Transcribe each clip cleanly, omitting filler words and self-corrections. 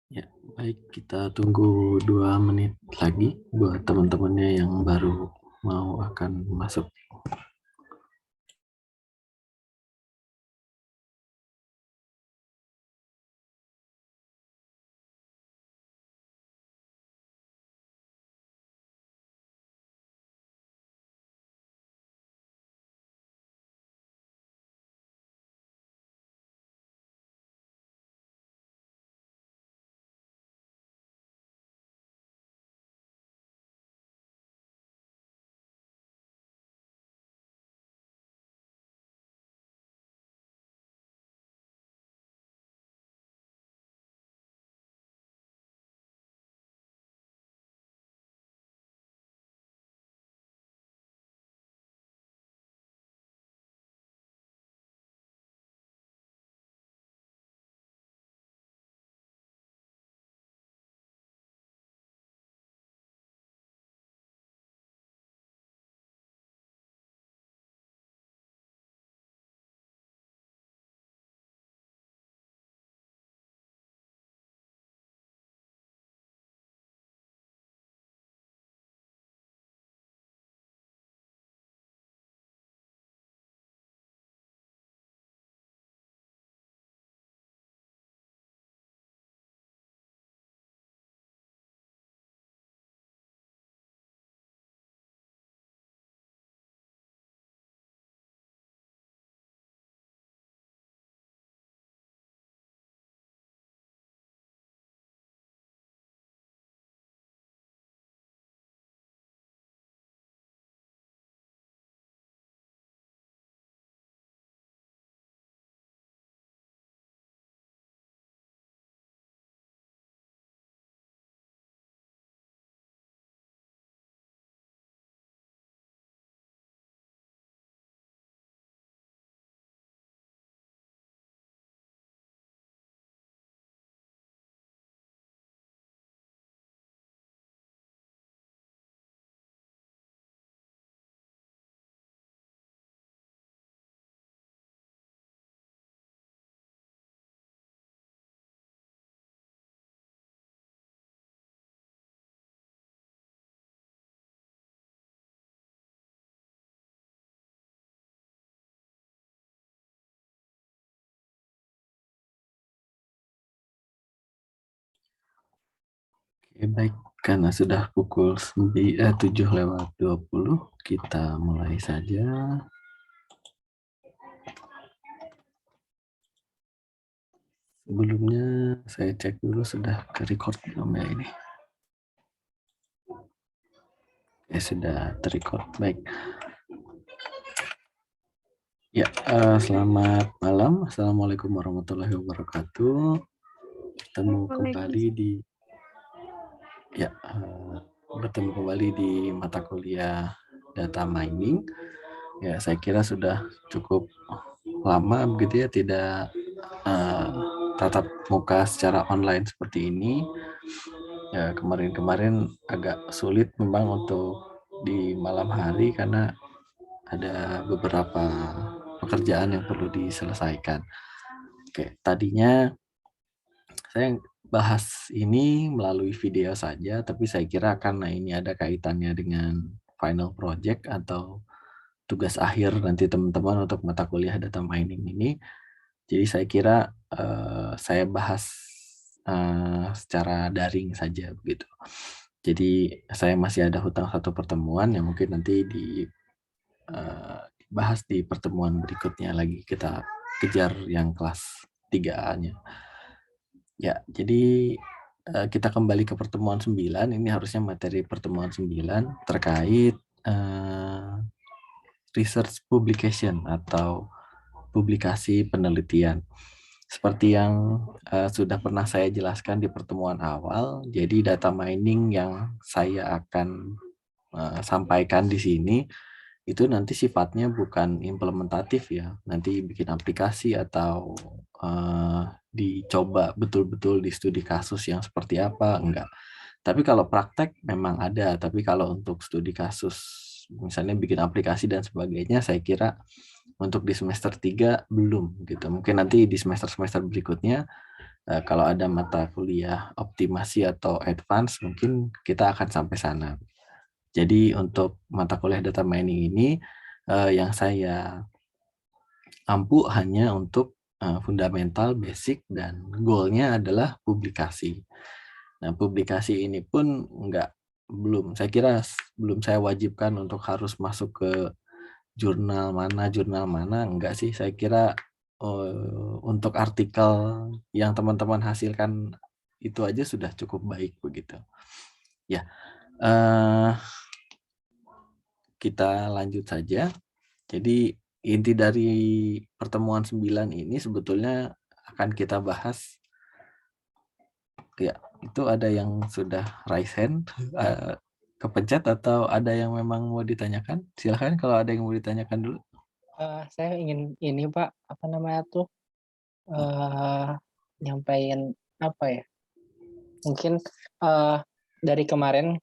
Ya, baik, kita tunggu 2 menit lagi buat teman-temannya yang baru mau akan masuk. Baik, karena sudah pukul 7:20, kita mulai saja. Sebelumnya saya cek dulu sudah ke-record belum ya ini. Sudah ter-record. Baik. Ya, selamat malam. Assalamualaikum warahmatullahi wabarakatuh. Bertemu kembali di mata kuliah data mining. Ya, saya kira sudah cukup lama begitu ya tidak tatap muka secara online seperti ini. Ya, kemarin-kemarin agak sulit memang untuk di malam hari karena ada beberapa pekerjaan yang perlu diselesaikan. Oke, tadinya saya bahas ini melalui video saja, tapi saya kira karena ini ada kaitannya dengan final project atau tugas akhir nanti teman-teman untuk mata kuliah data mining ini, jadi saya kira saya bahas secara daring saja begitu. Jadi saya masih ada hutang satu pertemuan yang mungkin nanti dibahas di pertemuan berikutnya lagi, kita kejar yang kelas 3A-nya. Ya, jadi kita kembali ke pertemuan 9, ini harusnya materi pertemuan 9 terkait research publication atau publikasi penelitian. Seperti yang sudah pernah saya jelaskan di pertemuan awal, jadi data mining yang saya akan sampaikan di sini itu nanti sifatnya bukan implementatif ya, nanti bikin aplikasi atau dicoba betul-betul di studi kasus yang seperti apa, enggak. Tapi kalau praktek memang ada, tapi kalau untuk studi kasus, misalnya bikin aplikasi dan sebagainya, saya kira untuk di semester 3 belum gitu. Mungkin nanti di semester-semester berikutnya, kalau ada mata kuliah optimasi atau advance, mungkin kita akan sampai sana. Jadi untuk mata kuliah data mining ini, yang saya ampu hanya untuk fundamental, basic, dan goal-nya adalah publikasi. Nah, publikasi ini pun belum, saya kira belum saya wajibkan untuk harus masuk ke jurnal mana, enggak sih. Saya kira untuk artikel yang teman-teman hasilkan itu aja sudah cukup baik begitu. Ya, kita lanjut saja. Jadi inti dari pertemuan 9 ini sebetulnya akan kita bahas. Ya, itu ada yang sudah raise hand, kepencet atau ada yang memang mau ditanyakan? Silahkan kalau ada yang mau ditanyakan dulu. Saya ingin ini Pak, apa namanya tuh, nyampaiin apa ya, mungkin dari kemarin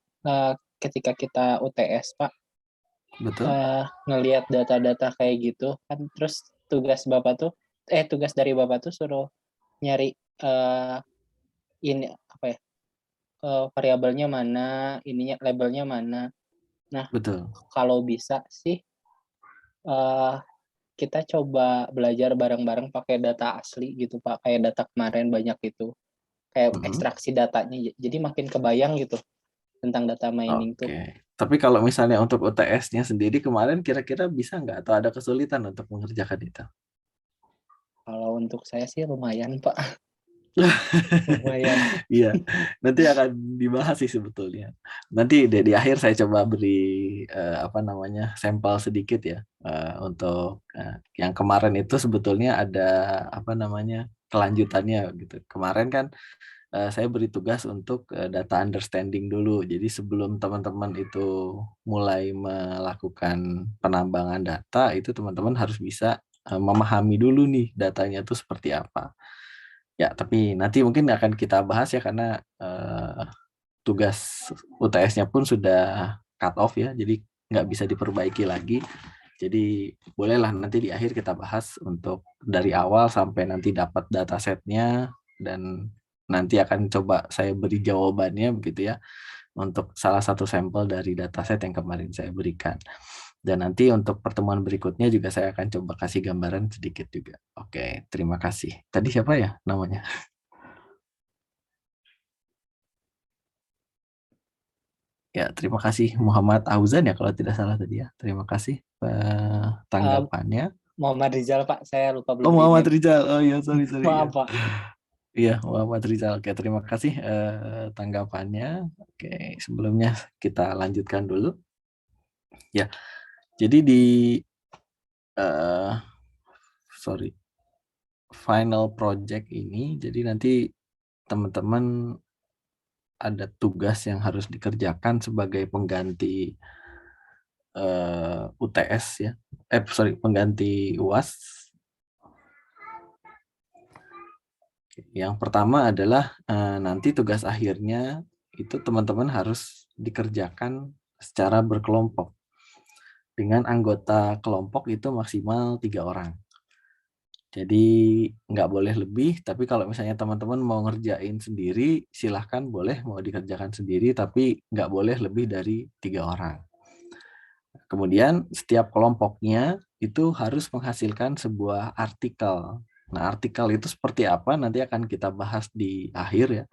ketika kita UTS Pak, Betul? ngelihat data-data kayak gitu kan, terus tugas dari Bapak tuh suruh nyari ini apa ya, variabelnya mana, ininya labelnya mana. Nah, Betul. kalau bisa sih eh, kita coba belajar bareng-bareng pakai data asli gitu Pak, kayak data kemarin banyak itu. Kayak ekstraksi datanya, jadi makin kebayang gitu tentang data mining tuh. Oke. Tapi kalau misalnya untuk UTS-nya sendiri kemarin kira-kira bisa nggak atau ada kesulitan untuk mengerjakan itu? Kalau untuk saya sih lumayan Pak, lumayan. Iya, nanti akan dibahas sih sebetulnya. Nanti di akhir saya coba beri sampel sedikit ya untuk yang kemarin itu sebetulnya ada kelanjutannya gitu. Kemarin kan saya beri tugas untuk data understanding dulu. Jadi sebelum teman-teman itu mulai melakukan penambangan data, itu teman-teman harus bisa memahami dulu nih datanya itu seperti apa. Ya, tapi nanti mungkin akan kita bahas ya karena tugas UTS-nya pun sudah cut off ya, jadi nggak bisa diperbaiki lagi. Jadi bolehlah nanti di akhir kita bahas untuk dari awal sampai nanti dapat datasetnya, dan nanti akan coba saya beri jawabannya begitu ya untuk salah satu sampel dari dataset yang kemarin saya berikan. Dan nanti untuk pertemuan berikutnya juga saya akan coba kasih gambaran sedikit juga. Oke, terima kasih. Tadi siapa ya namanya? Ya, terima kasih Muhammad Auzan ya kalau tidak salah tadi ya. Terima kasih Eh, tanggapannya. Muhammad Rizal Pak, saya lupa Oh, belum di Muhammad name. Rizal. Oh iya, sorry sorry ya. Maaf Pak. Iya, Muhammad Rizal. Oke, terima kasih tanggapannya. Oke, sebelumnya kita lanjutkan dulu. Ya, jadi di eh sorry, final project ini, jadi nanti teman-teman ada tugas yang harus dikerjakan sebagai pengganti UTS ya. Sorry, pengganti UAS. Yang pertama adalah nanti tugas akhirnya itu teman-teman harus dikerjakan secara berkelompok. Dengan anggota kelompok itu maksimal 3 orang. Jadi nggak boleh lebih, tapi kalau misalnya teman-teman mau ngerjain sendiri, silahkan boleh mau dikerjakan sendiri, tapi nggak boleh lebih dari 3 orang. Kemudian setiap kelompoknya itu harus menghasilkan sebuah artikel. Nah, artikel itu seperti apa nanti akan kita bahas di akhir ya.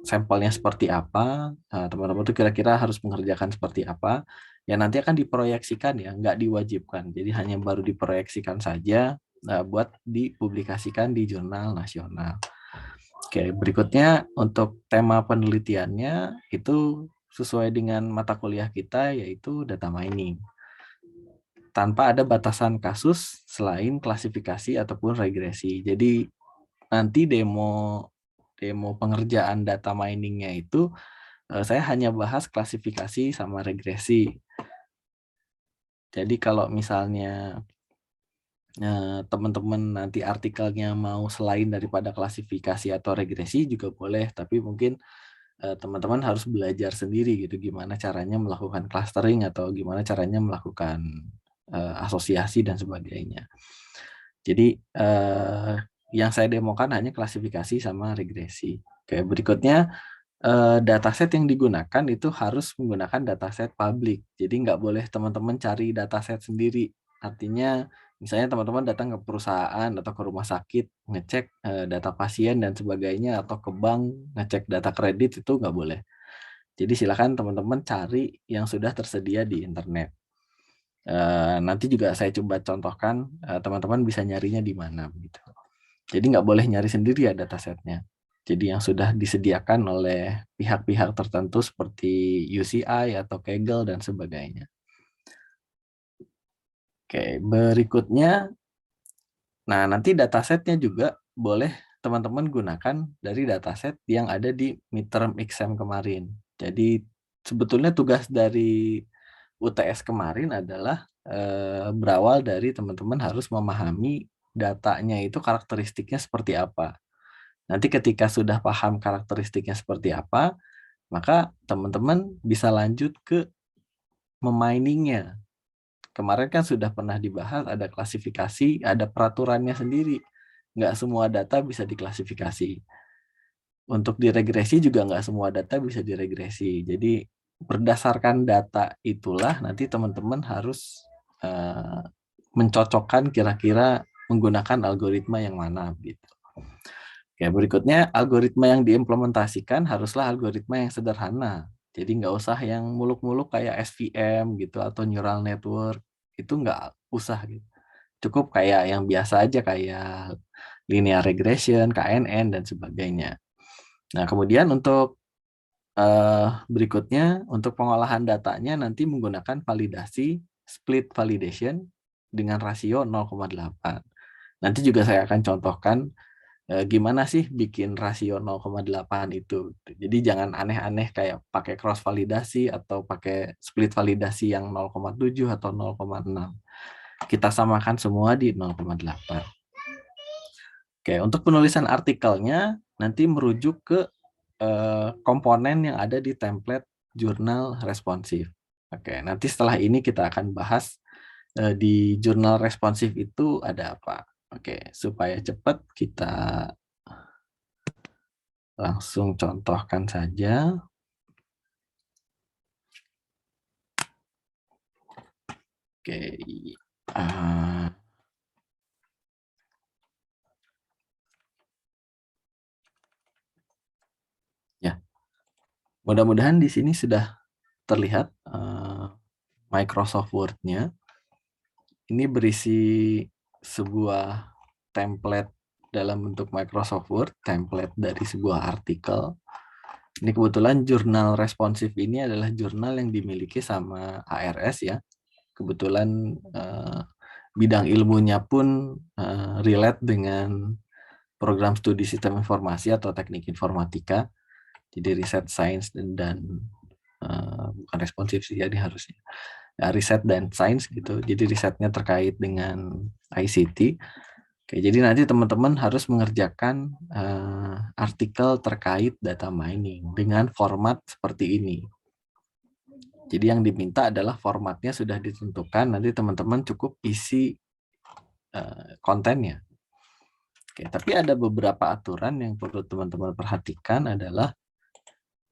Sampelnya seperti apa, teman-teman tuh kira-kira harus mengerjakan seperti apa, ya nanti akan diproyeksikan ya, nggak diwajibkan. Jadi hanya baru diproyeksikan saja buat dipublikasikan di jurnal nasional. Oke, berikutnya untuk tema penelitiannya itu sesuai dengan mata kuliah kita yaitu data mining. Tanpa ada batasan kasus selain klasifikasi ataupun regresi. Jadi nanti demo demo pengerjaan data miningnya itu saya hanya bahas klasifikasi sama regresi. Jadi kalau misalnya teman-teman nanti artikelnya mau selain daripada klasifikasi atau regresi juga boleh, tapi mungkin teman-teman harus belajar sendiri gitu gimana caranya melakukan clustering atau gimana caranya melakukan asosiasi dan sebagainya. Jadi yang saya demokan hanya klasifikasi sama regresi. Oke, berikutnya dataset yang digunakan itu harus menggunakan dataset publik. Jadi nggak boleh teman-teman cari dataset sendiri. Artinya misalnya teman-teman datang ke perusahaan atau ke rumah sakit ngecek data pasien dan sebagainya atau ke bank ngecek data kredit itu nggak boleh. Jadi silakan teman-teman cari yang sudah tersedia di internet. Nanti juga saya coba contohkan teman-teman bisa nyarinya di mana gitu. Jadi nggak boleh nyari sendiri ya datasetnya. Jadi yang sudah disediakan oleh pihak-pihak tertentu seperti UCI atau Kaggle dan sebagainya. Oke, berikutnya, nah nanti datasetnya juga boleh teman-teman gunakan dari dataset yang ada di midterm exam kemarin. Jadi sebetulnya tugas dari UTS kemarin adalah berawal dari teman-teman harus memahami datanya itu karakteristiknya seperti apa. Nanti ketika sudah paham karakteristiknya seperti apa, maka teman-teman bisa lanjut ke meminingnya. Kemarin kan sudah pernah dibahas ada klasifikasi, ada peraturannya sendiri. Nggak semua data bisa diklasifikasi. Untuk diregresi juga nggak semua data bisa diregresi. Jadi berdasarkan data itulah nanti teman-teman harus mencocokkan kira-kira menggunakan algoritma yang mana gitu. Oke, berikutnya algoritma yang diimplementasikan haruslah algoritma yang sederhana. Jadi nggak usah yang muluk-muluk kayak SVM gitu atau neural network. Itu nggak usah gitu. Cukup kayak yang biasa aja kayak linear regression, KNN, dan sebagainya. Nah, kemudian untuk berikutnya, untuk pengolahan datanya nanti menggunakan validasi split validation dengan rasio 0,8. Nanti juga saya akan contohkan gimana sih bikin rasio 0,8 itu. Jadi jangan aneh-aneh kayak pakai cross validasi atau pakai split validasi yang 0,7 atau 0,6. Kita samakan semua di 0,8. Oke, untuk penulisan artikelnya nanti merujuk ke komponen yang ada di template jurnal responsif. Oke, nanti setelah ini kita akan bahas di jurnal responsif itu ada apa. Oke, supaya cepat kita langsung contohkan saja. Oke, uh, ya Mudah-mudahan di sini sudah terlihat Microsoft Word-nya. Ini berisi sebuah template dalam bentuk Microsoft Word, template dari sebuah artikel. Ini kebetulan jurnal responsif ini adalah jurnal yang dimiliki sama ARS ya. Kebetulan bidang ilmunya pun relate dengan program studi sistem informasi atau teknik informatika. Jadi riset sains dan bukan responsif sih jadi harusnya. Ya, riset dan sains gitu. Jadi risetnya terkait dengan ICT. Oke, jadi nanti teman-teman harus mengerjakan artikel terkait data mining dengan format seperti ini. Jadi yang diminta adalah formatnya sudah ditentukan, nanti teman-teman cukup isi kontennya. Oke, tapi ada beberapa aturan yang perlu teman-teman perhatikan adalah,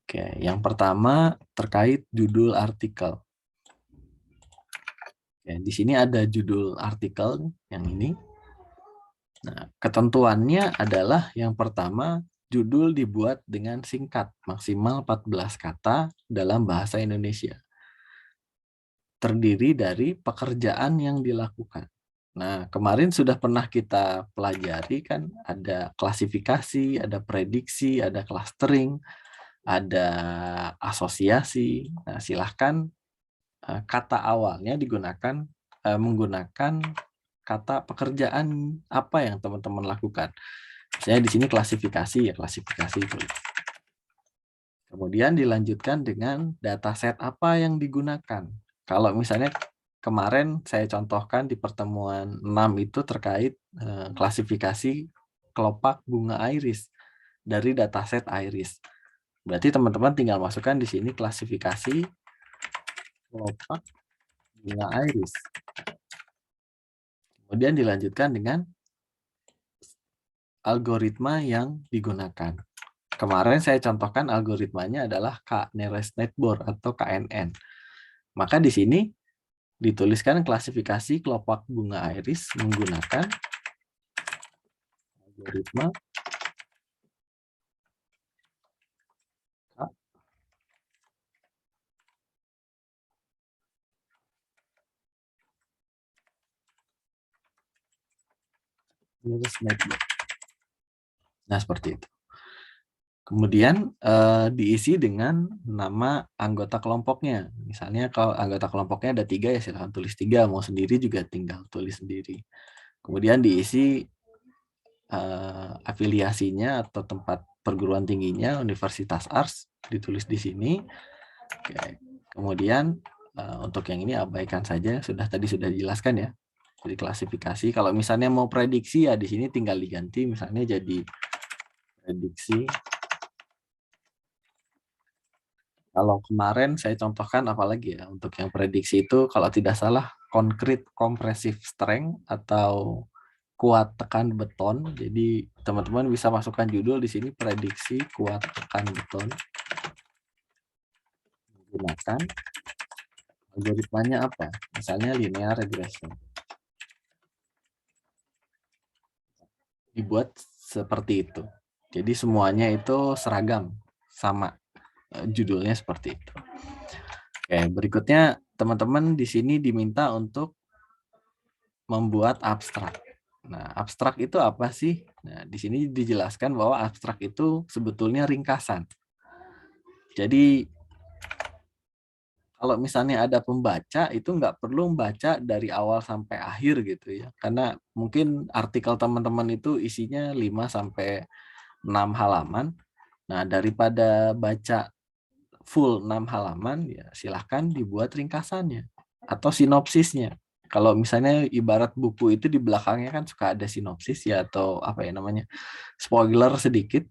oke, yang pertama terkait judul artikel. Oke, di sini ada judul artikel yang ini. Nah, ketentuannya adalah yang pertama, judul dibuat dengan singkat, maksimal 14 kata dalam bahasa Indonesia. Terdiri dari pekerjaan yang dilakukan. Nah, kemarin sudah pernah kita pelajari kan, ada klasifikasi, ada prediksi, ada clustering, ada asosiasi. Nah, silahkan kata awalnya digunakan menggunakan kata pekerjaan apa yang teman-teman lakukan. Misalnya di sini klasifikasi ya, klasifikasi itu. Kemudian dilanjutkan dengan dataset apa yang digunakan. Kalau misalnya kemarin saya contohkan di pertemuan 6 itu terkait klasifikasi kelopak bunga iris dari dataset iris. Berarti teman-teman tinggal masukkan di sini klasifikasi kelopak bunga iris. Kemudian dilanjutkan dengan algoritma yang digunakan. Kemarin saya contohkan algoritmanya adalah K-nearest neighbor atau KNN. Maka di sini dituliskan klasifikasi kelopak bunga iris menggunakan algoritma K-nearest neighbor. Nah, seperti itu. Kemudian diisi dengan nama anggota kelompoknya. Misalnya kalau anggota kelompoknya ada 3 ya silahkan tulis 3. Mau sendiri juga tinggal tulis sendiri. Kemudian diisi afiliasinya atau tempat perguruan tingginya, Universitas Ars, ditulis di sini. Oke. Kemudian untuk yang ini abaikan saja, tadi sudah dijelaskan ya. Jadi klasifikasi. Kalau misalnya mau prediksi ya di sini tinggal diganti, misalnya jadi prediksi. Kalau kemarin saya contohkan apalagi ya, untuk yang prediksi itu kalau tidak salah concrete compressive strength atau kuat tekan beton. Jadi teman-teman bisa masukkan judul di sini prediksi kuat tekan beton. Menggunakan algoritmanya apa? Misalnya linear regression. Dibuat seperti itu. Jadi semuanya itu seragam, sama. Judulnya seperti itu. Oke, berikutnya teman-teman di sini diminta untuk membuat abstrak. Nah, abstrak itu apa sih? Nah, di sini dijelaskan bahwa abstrak itu sebetulnya ringkasan. Jadi kalau misalnya ada pembaca itu nggak perlu membaca dari awal sampai akhir gitu ya. Karena mungkin artikel teman-teman itu isinya 5 sampai 6 halaman. Nah, daripada baca full 6 halaman, ya silahkan dibuat ringkasannya atau sinopsisnya. Kalau misalnya ibarat buku itu di belakangnya kan suka ada sinopsis ya atau apa ya namanya, spoiler sedikit.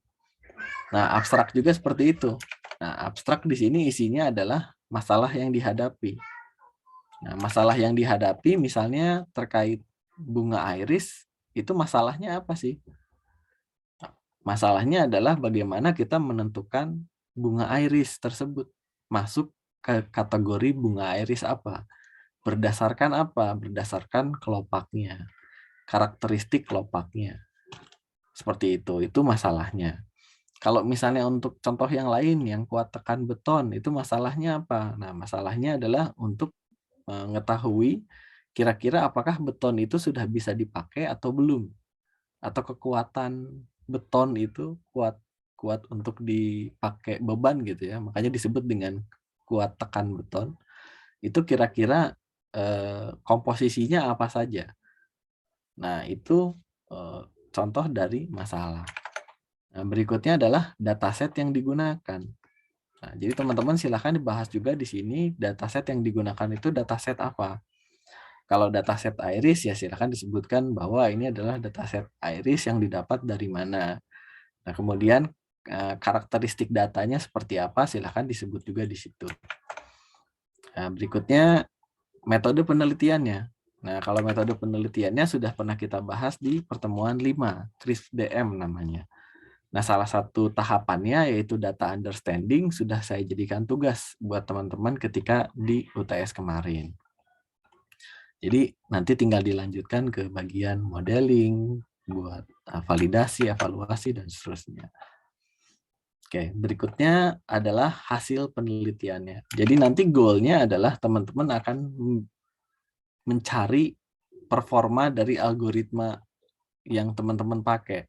Nah, abstrak juga seperti itu. Nah, abstrak di sini isinya adalah masalah yang dihadapi. Nah, masalah yang dihadapi misalnya terkait bunga iris, itu masalahnya apa sih? Masalahnya adalah bagaimana kita menentukan bunga iris tersebut masuk ke kategori bunga iris apa. Berdasarkan apa? Berdasarkan kelopaknya, karakteristik kelopaknya. Seperti itu masalahnya. Kalau misalnya untuk contoh yang lain yang kuat tekan beton, itu masalahnya apa? Nah, masalahnya adalah untuk mengetahui kira-kira apakah beton itu sudah bisa dipakai atau belum, atau kekuatan beton itu kuat kuat untuk dipakai beban gitu ya. Makanya disebut dengan kuat tekan beton. Itu kira-kira komposisinya apa saja. Nah, itu contoh dari masalah. Nah, berikutnya adalah dataset yang digunakan. Nah, jadi teman-teman silahkan dibahas juga di sini dataset yang digunakan itu dataset apa. Kalau dataset IRIS ya silahkan disebutkan bahwa ini adalah dataset IRIS yang didapat dari mana. Nah, kemudian karakteristik datanya seperti apa silahkan disebut juga di situ. Nah, berikutnya metode penelitiannya. Nah, kalau metode penelitiannya sudah pernah kita bahas di pertemuan 5, CRISP-DM namanya. Nah, salah satu tahapannya yaitu data understanding sudah saya jadikan tugas buat teman-teman ketika di UTS kemarin. Jadi nanti tinggal dilanjutkan ke bagian modeling, buat validasi, evaluasi, dan seterusnya. Oke, berikutnya adalah hasil penelitiannya. Jadi nanti goalnya adalah teman-teman akan mencari performa dari algoritma yang teman-teman pakai.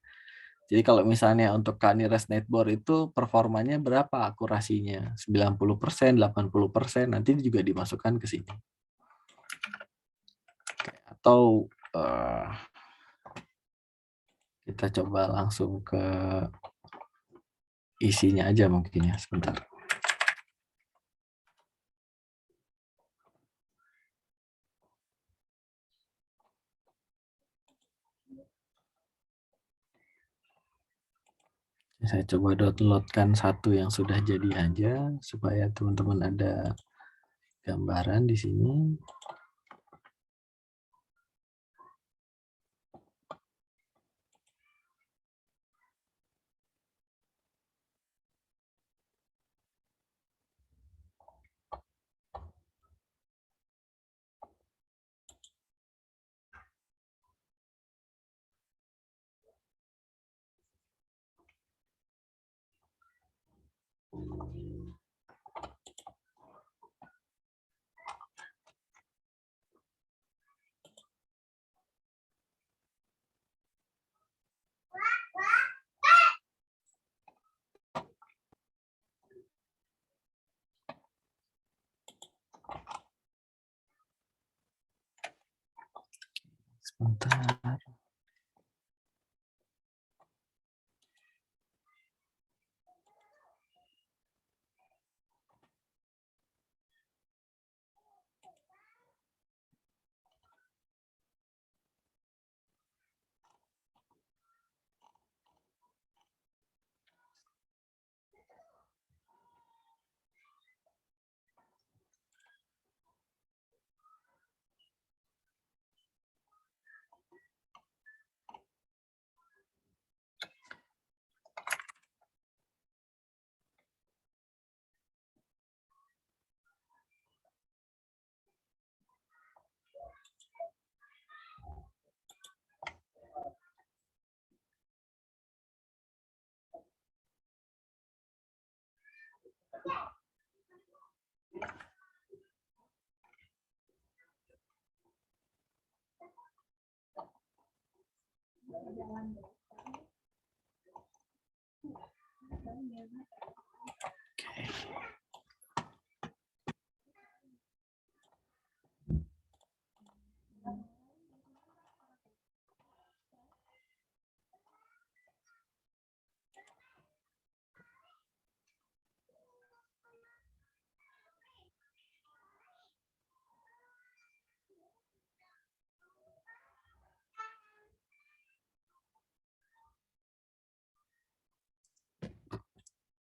Jadi kalau misalnya untuk K-nearest neighbor itu performanya berapa akurasinya? 90%, 80%, nanti juga dimasukkan ke sini. Oke, atau kita coba langsung ke isinya aja mungkin ya, sebentar. Saya coba downloadkan satu yang sudah jadi aja supaya teman-teman ada gambaran di sini. Sebentar.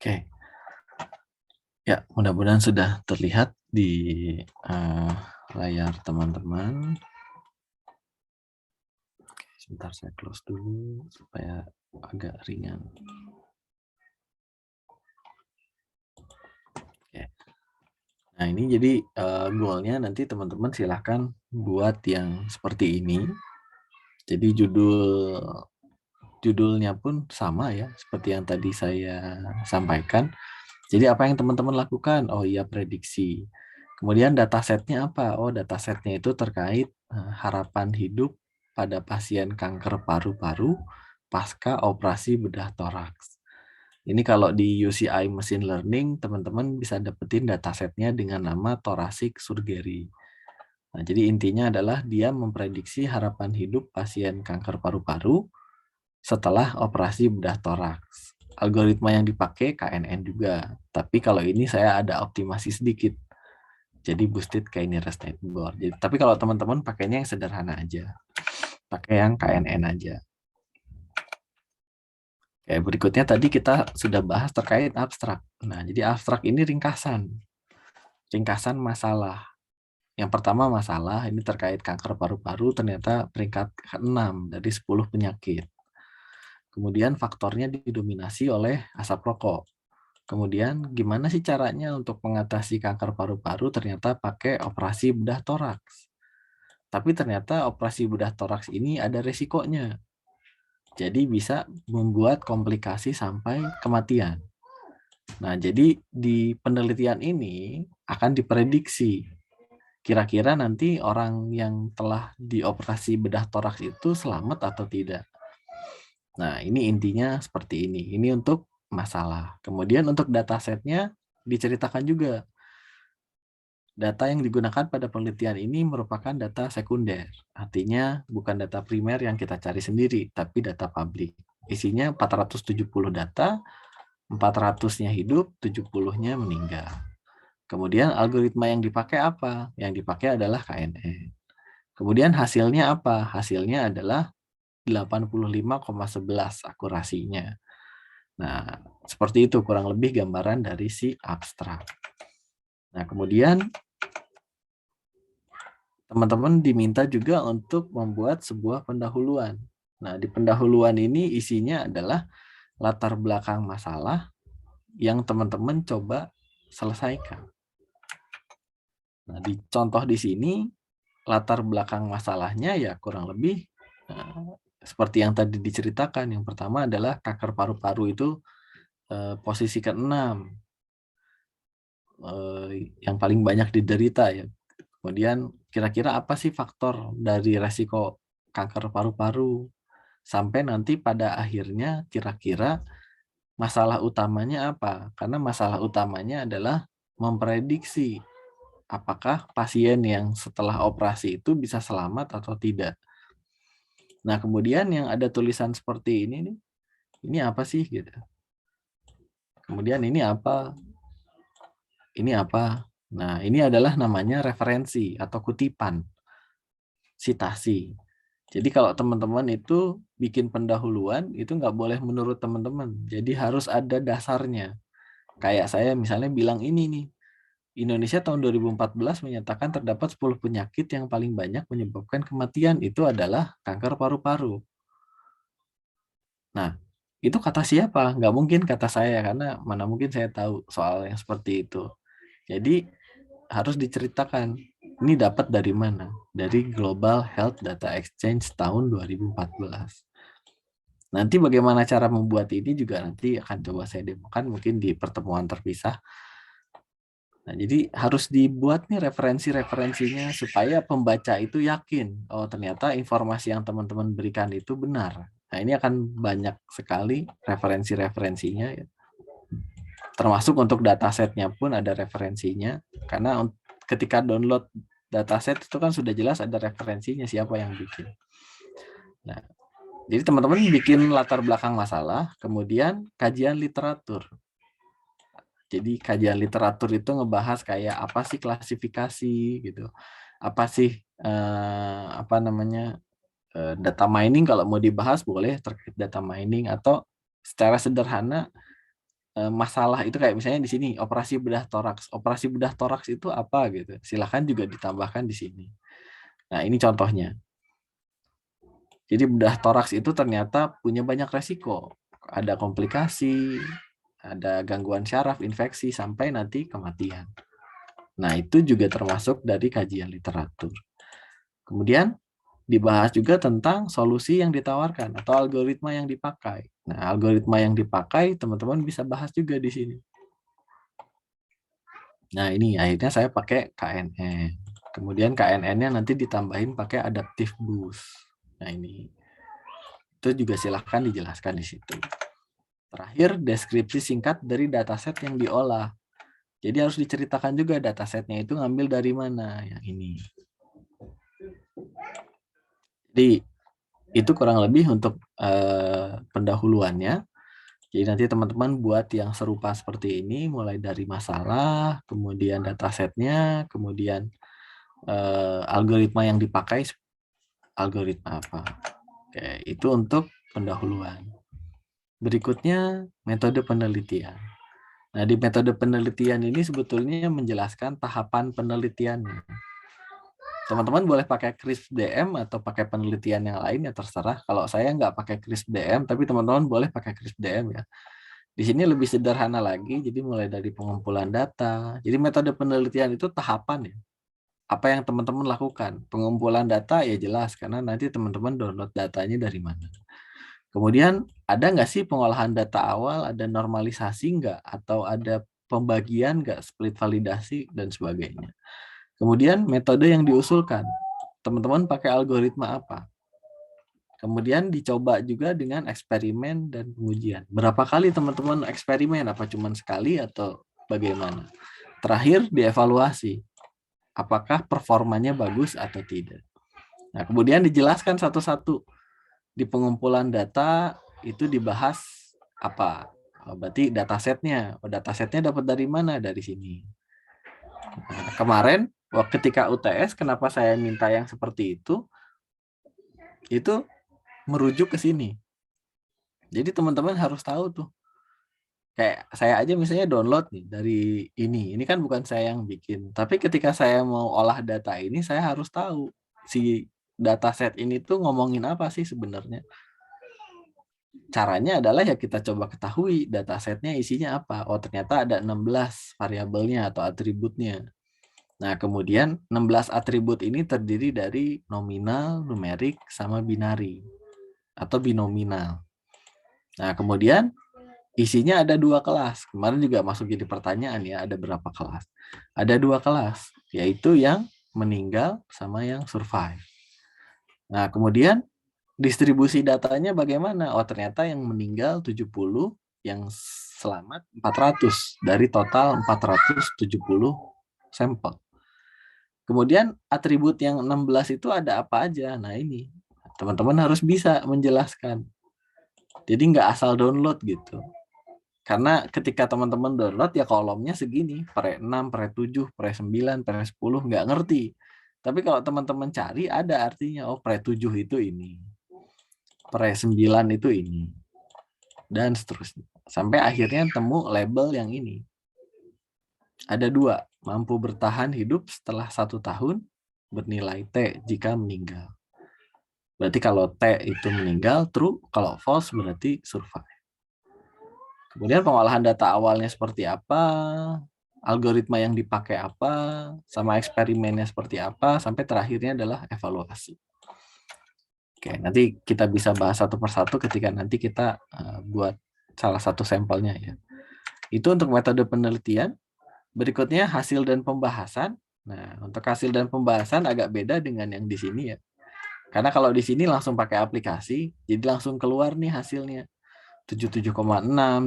Oke. Ya, mudah-mudahan sudah terlihat di layar teman-teman. Sebentar saya close dulu supaya agak ringan. Oke. Nah, ini jadi goalnya nanti teman-teman silahkan buat yang seperti ini. Jadi judul judulnya pun sama ya, seperti yang tadi saya sampaikan. Jadi apa yang teman-teman lakukan? Oh iya, prediksi. Kemudian datasetnya apa? Oh, datasetnya itu terkait harapan hidup pada pasien kanker paru-paru pasca operasi bedah toraks. Ini kalau di UCI Machine Learning, teman-teman bisa dapetin datasetnya dengan nama thoracic surgery. Nah, jadi intinya adalah dia memprediksi harapan hidup pasien kanker paru-paru setelah operasi bedah toraks. Algoritma yang dipakai KNN juga, tapi kalau ini saya ada optimasi sedikit. Jadi boosted k-nearest neighbor. Jadi, tapi kalau teman-teman pakainya yang sederhana aja, pakai yang KNN aja. Oke, berikutnya tadi kita sudah bahas terkait abstrak. Nah, jadi abstrak ini ringkasan masalah. Yang pertama masalah ini terkait kanker paru-paru ternyata peringkat ke-6 dari 10 penyakit. Kemudian faktornya didominasi oleh asap rokok. Kemudian gimana sih caranya untuk mengatasi kanker paru-paru? Ternyata pakai operasi bedah toraks. Tapi ternyata operasi bedah toraks ini ada resikonya. Jadi bisa membuat komplikasi sampai kematian. Nah, jadi di penelitian ini akan diprediksi kira-kira nanti orang yang telah dioperasi bedah toraks itu selamat atau tidak. Nah, ini intinya seperti ini. Ini untuk masalah. Kemudian untuk datasetnya diceritakan juga. Data yang digunakan pada penelitian ini merupakan data sekunder. Artinya bukan data primer yang kita cari sendiri, tapi data publik. Isinya 470 data, 400-nya hidup, 70-nya meninggal. Kemudian algoritma yang dipakai apa? Yang dipakai adalah KNN. Kemudian hasilnya apa? Hasilnya adalah 85,11 akurasinya. Nah, seperti itu kurang lebih gambaran dari si abstrak. Nah, kemudian teman-teman diminta juga untuk membuat sebuah pendahuluan. Nah, di pendahuluan ini isinya adalah latar belakang masalah yang teman-teman coba selesaikan. Nah, di contoh di sini, latar belakang masalahnya ya kurang lebih seperti yang tadi diceritakan. Yang pertama adalah kanker paru-paru itu posisi ke-6 yang paling banyak diderita ya. Kemudian kira-kira apa sih faktor dari resiko kanker paru-paru sampai nanti pada akhirnya kira-kira masalah utamanya apa? Karena masalah utamanya adalah memprediksi apakah pasien yang setelah operasi itu bisa selamat atau tidak. Nah, kemudian yang ada tulisan seperti ini nih, ini apa sih gitu. Kemudian ini apa? Ini apa? Nah, ini adalah namanya referensi atau kutipan, sitasi. Jadi kalau teman-teman itu bikin pendahuluan, itu nggak boleh menurut teman-teman. Jadi harus ada dasarnya. Kayak saya misalnya bilang ini nih, Indonesia tahun 2014 menyatakan terdapat 10 penyakit yang paling banyak menyebabkan kematian. Itu adalah kanker paru-paru. Nah, itu kata siapa? Nggak mungkin kata saya, karena mana mungkin saya tahu soal yang seperti itu. Jadi harus diceritakan, ini dapat dari mana? Dari Global Health Data Exchange tahun 2014. Nanti bagaimana cara membuat ini juga nanti akan coba saya demokan mungkin di pertemuan terpisah. Nah, jadi harus dibuat nih referensi-referensinya supaya pembaca itu yakin, oh ternyata informasi yang teman-teman berikan itu benar. Nah, ini akan banyak sekali referensi-referensinya, ya. Termasuk untuk datasetnya pun ada referensinya, karena ketika download dataset itu kan sudah jelas ada referensinya siapa yang bikin. Nah, jadi teman-teman bikin latar belakang masalah, kemudian kajian literatur. Jadi kajian literatur itu ngebahas kayak apa sih klasifikasi gitu, apa sih data mining. Kalau mau dibahas boleh terkait data mining, atau secara sederhana masalah itu kayak misalnya di sini operasi bedah toraks. Operasi bedah toraks itu apa gitu. Silahkan juga ditambahkan di sini. Nah, ini contohnya. Jadi bedah toraks itu ternyata punya banyak resiko. Ada komplikasi, ada gangguan syaraf, infeksi, sampai nanti kematian. Nah, itu juga termasuk dari kajian literatur. Kemudian dibahas juga tentang solusi yang ditawarkan atau algoritma yang dipakai. Nah, algoritma yang dipakai teman-teman bisa bahas juga di sini. Nah, ini akhirnya saya pakai KNN. Kemudian KNN-nya nanti ditambahin pakai adaptive boost. Nah, ini. Itu juga silahkan dijelaskan di situ. Terakhir, deskripsi singkat dari dataset yang diolah. Jadi harus diceritakan juga datasetnya itu ngambil dari mana. Yang ini. Jadi, itu kurang lebih untuk pendahuluannya. Jadi nanti teman-teman buat yang serupa seperti ini, mulai dari masalah, kemudian datasetnya, kemudian algoritma yang dipakai, algoritma apa. Oke, itu untuk pendahuluan. Berikutnya, metode penelitian. Nah, di metode penelitian ini sebetulnya menjelaskan tahapan penelitiannya. Teman-teman boleh pakai CRISP DM atau pakai penelitian yang lain, ya terserah. Kalau saya nggak pakai CRISP DM, tapi teman-teman boleh pakai CRISP DM ya. Di sini lebih sederhana lagi, jadi mulai dari pengumpulan data. Jadi metode penelitian itu tahapan ya. Apa yang teman-teman lakukan? Pengumpulan data ya jelas, karena nanti teman-teman download datanya dari mana. Kemudian ada nggak sih pengolahan data awal, ada normalisasi nggak, atau ada pembagian nggak, split validasi, dan sebagainya. Kemudian metode yang diusulkan, teman-teman pakai algoritma apa? Kemudian dicoba juga dengan eksperimen dan pengujian. Berapa kali teman-teman eksperimen? Apa cuma sekali atau bagaimana? Terakhir dievaluasi. Apakah performanya bagus atau tidak? Nah, kemudian dijelaskan satu-satu. Di pengumpulan data itu dibahas apa? Oh, berarti datasetnya. Oh, datasetnya dapat dari mana? Dari sini. Nah, kemarin ketika UTS, kenapa saya minta yang seperti itu? Itu merujuk ke sini. Jadi teman-teman harus tahu tuh. Kayak saya aja misalnya download nih dari ini. Ini kan bukan saya yang bikin. Tapi ketika saya mau olah data ini, saya harus tahu si dataset ini tuh ngomongin apa sih sebenarnya. Caranya adalah ya kita coba ketahui datasetnya isinya apa. Oh, ternyata ada 16 variabelnya atau atributnya. Nah, kemudian 16 atribut ini terdiri dari nominal, numerik, sama binari atau binominal. Nah, kemudian isinya ada 2 kelas. Kemarin juga masuk jadi pertanyaan ya, ada berapa kelas? Ada 2 kelas, yaitu yang meninggal sama yang survive. Nah, kemudian distribusi datanya bagaimana? Oh, ternyata yang meninggal 70, yang selamat 400 dari total 470 sampel. Kemudian atribut yang 16 itu ada apa aja? Nah, ini teman-teman harus bisa menjelaskan. Jadi nggak asal download gitu. Karena ketika teman-teman download ya kolomnya segini, pre 6, pre 7, pre 9, pre 10, nggak ngerti. Tapi kalau teman-teman cari ada artinya, oh pre 7 itu ini, pre 9 itu ini, dan seterusnya. Sampai akhirnya temu label yang ini. Ada 2, mampu bertahan hidup setelah 1 tahun, bernilai T jika meninggal. Berarti kalau T itu meninggal, true. Kalau false berarti survive. Kemudian pengolahan data awalnya seperti apa, algoritma yang dipakai apa, sama eksperimennya seperti apa, sampai terakhirnya adalah evaluasi. Oke, nanti kita bisa bahas satu persatu ketika nanti kita buat salah satu sampelnya ya. Itu untuk metode penelitian. Berikutnya hasil dan pembahasan. Nah, untuk hasil dan pembahasan agak beda dengan yang di sini ya. Karena kalau di sini langsung pakai aplikasi, jadi langsung keluar nih hasilnya. 77,6,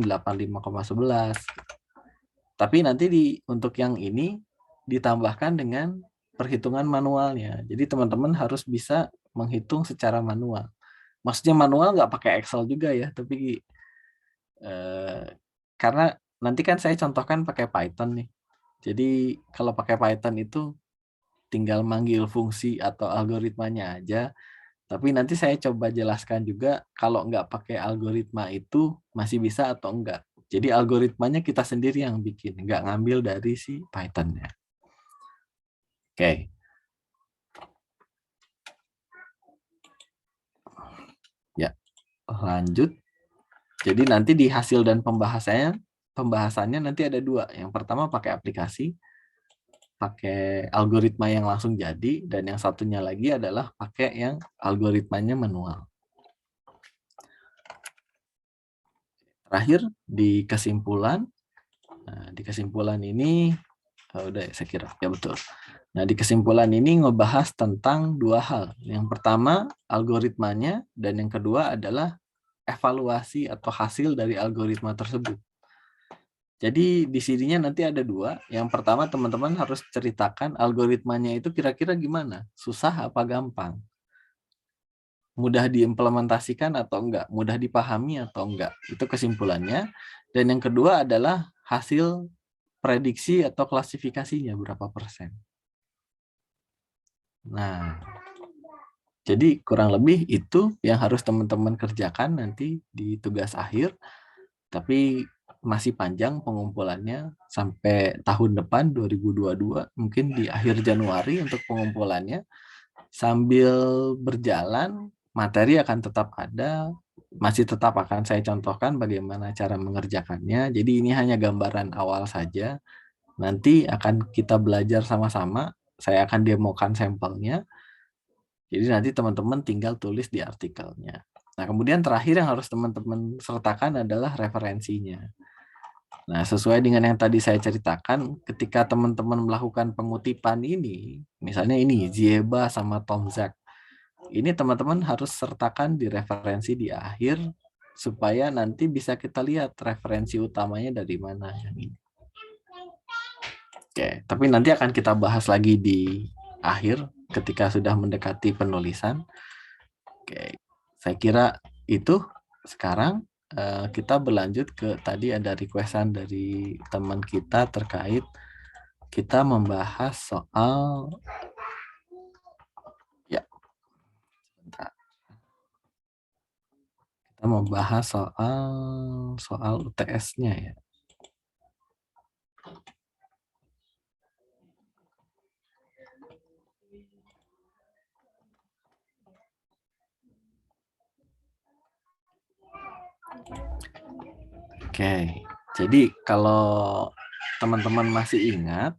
85,11. Tapi nanti untuk yang ini ditambahkan dengan perhitungan manualnya. Jadi teman-teman harus bisa menghitung secara manual. Maksudnya manual nggak pakai Excel juga ya, tapi karena nanti kan saya contohkan pakai Python nih. Jadi kalau pakai Python itu tinggal manggil fungsi atau algoritmanya aja. Tapi nanti saya coba jelaskan juga kalau nggak pakai algoritma itu masih bisa atau enggak. Jadi algoritmanya kita sendiri yang bikin, nggak ngambil dari si Python-nya. Oke. Ya, lanjut. Jadi nanti di hasil dan pembahasannya nanti ada 2. Yang pertama pakai aplikasi, pakai algoritma yang langsung jadi, dan yang satunya lagi adalah pakai yang algoritmanya manual. Terakhir di kesimpulan, nah, di kesimpulan ini udah saya kira ya betul. Nah, di kesimpulan ini ngebahas tentang dua hal. Yang pertama algoritmanya, dan yang kedua adalah evaluasi atau hasil dari algoritma tersebut. Jadi di sininya nanti ada dua. Yang pertama teman-teman harus ceritakan algoritmanya itu kira-kira gimana? Susah apa gampang? Mudah diimplementasikan atau enggak? Mudah dipahami atau enggak? Itu kesimpulannya. Dan yang kedua adalah hasil prediksi atau klasifikasinya berapa persen. Nah, jadi kurang lebih itu yang harus teman-teman kerjakan nanti di tugas akhir. Tapi masih panjang pengumpulannya sampai tahun depan 2022, mungkin di akhir Januari untuk pengumpulannya. Sambil berjalan, materi akan tetap ada, masih tetap akan saya contohkan bagaimana cara mengerjakannya. Jadi ini hanya gambaran awal saja. Nanti akan kita belajar sama-sama, saya akan demokan sampelnya. Jadi nanti teman-teman tinggal tulis di artikelnya. Nah, kemudian terakhir yang harus teman-teman sertakan adalah referensinya. Nah, sesuai dengan yang tadi saya ceritakan, ketika teman-teman melakukan pengutipan ini, misalnya ini, Zieba sama Tom Zak, ini teman-teman harus sertakan di referensi di akhir, supaya nanti bisa kita lihat referensi utamanya dari mana. Yang ini. Oke, tapi nanti akan kita bahas lagi di akhir, ketika sudah mendekati penulisan. Oke, saya kira itu. Sekarang kita berlanjut ke tadi ada requestan dari teman kita terkait kita membahas soal ya sebentar. Kita membahas soal UTS-nya ya. Oke, jadi kalau teman-teman masih ingat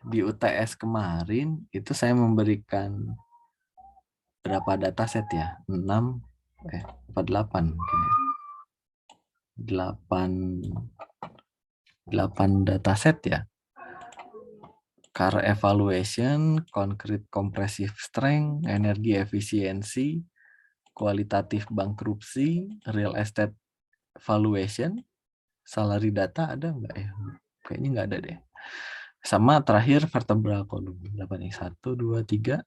di UTS kemarin itu saya memberikan berapa dataset ya? 6 apa 8 mungkin ya. 8 dataset ya. Car evaluation, concrete compressive strength, energi efisiensi, kualitatif bankruptsi, real estate valuation, salary data ada nggak ya? Kayaknya nggak ada deh. Sama terakhir vertebral column 8 1 2 3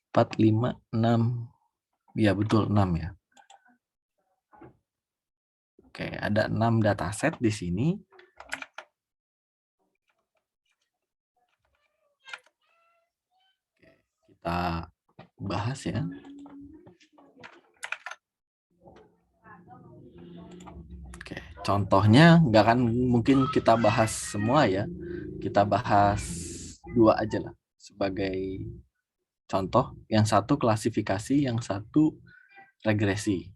4 5 6. Ya betul 6 ya. Oke, ada 6 dataset di sini. Oke, kita bahas ya. Oke, contohnya nggak akan mungkin kita bahas semua ya. Kita bahas 2 aja lah sebagai contoh. Yang satu klasifikasi, yang satu regresi.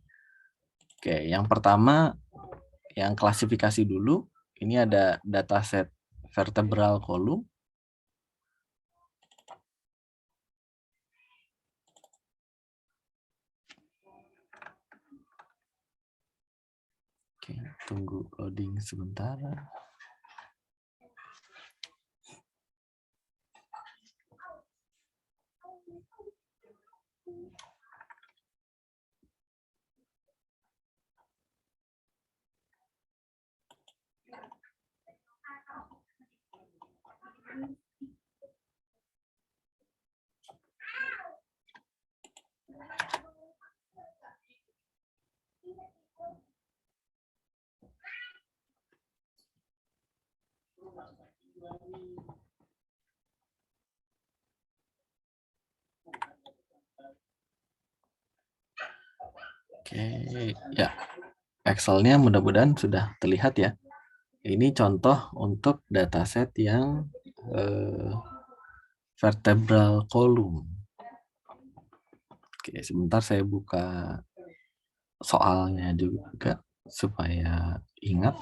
Oke, yang pertama yang klasifikasi dulu. Ini ada dataset vertebral column. Oke, tunggu loading sebentar. Oke, ya. Excel-nya mudah-mudahan sudah terlihat ya. Ini contoh untuk dataset yang vertebral column. Oke, sebentar saya buka soalnya juga supaya ingat.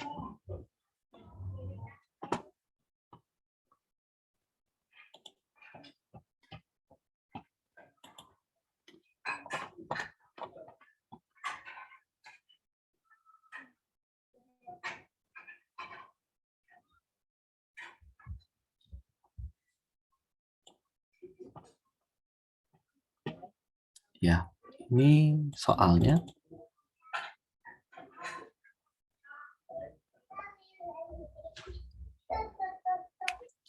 Ya, ini soalnya.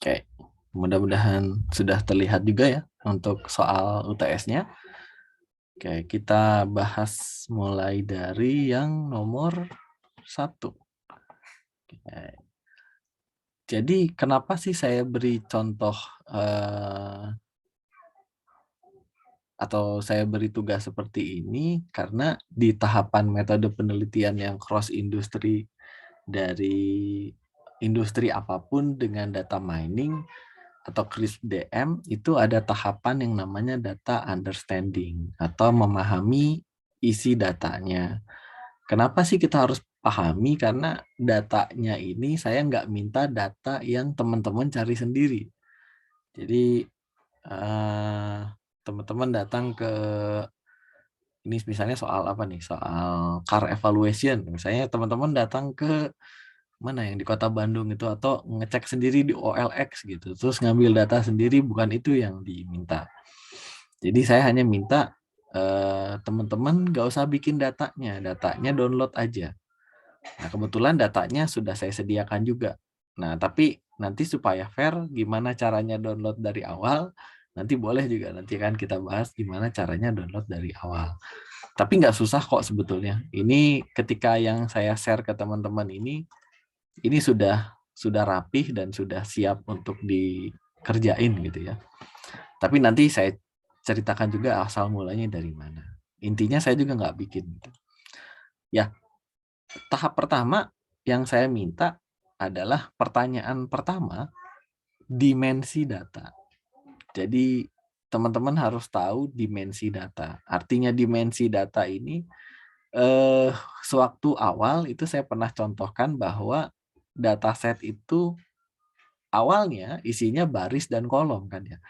Oke, mudah-mudahan sudah terlihat juga ya untuk soal UTS-nya. Oke, kita bahas mulai dari yang nomor 1. Oke. Jadi kenapa sih saya beri contoh atau saya beri tugas seperti ini? Karena di tahapan metode penelitian yang cross industri dari industri apapun dengan data mining atau CRISP-DM itu ada tahapan yang namanya data understanding atau memahami isi datanya. Kenapa sih kita harus pahami? Karena datanya ini saya nggak minta data yang teman-teman cari sendiri. Jadi teman-teman datang ke ini misalnya soal apa nih? Soal car evaluation. Misalnya teman-teman datang ke mana yang di kota Bandung itu atau ngecek sendiri di OLX gitu. Terus ngambil data sendiri, bukan itu yang diminta. Jadi saya hanya minta teman-teman nggak usah bikin datanya download aja. Nah, kebetulan datanya sudah saya sediakan juga. Nah, tapi nanti supaya fair, gimana caranya download dari awal, nanti boleh juga. Nanti kan kita bahas gimana caranya download dari awal. Tapi nggak susah kok sebetulnya. Ini ketika yang saya share ke teman-teman ini sudah rapih dan sudah siap untuk dikerjain gitu ya. Tapi nanti saya ceritakan juga asal mulanya dari mana. Intinya saya juga nggak bikin. Gitu. Ya, tahap pertama yang saya minta adalah pertanyaan pertama, dimensi data. Jadi teman-teman harus tahu dimensi data. Artinya dimensi data ini sewaktu awal itu saya pernah contohkan bahwa dataset itu awalnya isinya baris dan kolom kan ya.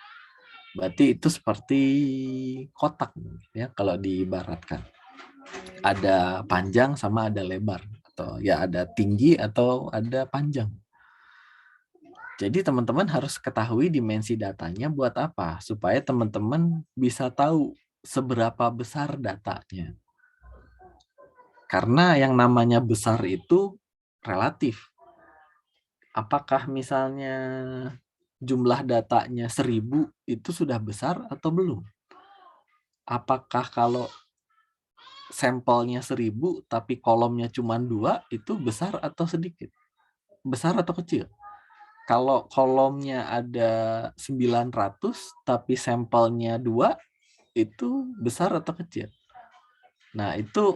Berarti itu seperti kotak ya kalau diibaratkan. Ada panjang sama ada lebar atau ya ada tinggi atau ada panjang. Jadi teman-teman harus ketahui dimensi datanya buat apa? Supaya teman-teman bisa tahu seberapa besar datanya. Karena yang namanya besar itu relatif. Apakah misalnya jumlah datanya 1000 itu sudah besar atau belum? Apakah kalau sampelnya 1000 tapi kolomnya cuma 2 itu besar atau sedikit? Besar atau kecil? Kalau kolomnya ada 900 tapi sampelnya 2 itu besar atau kecil? Nah, itu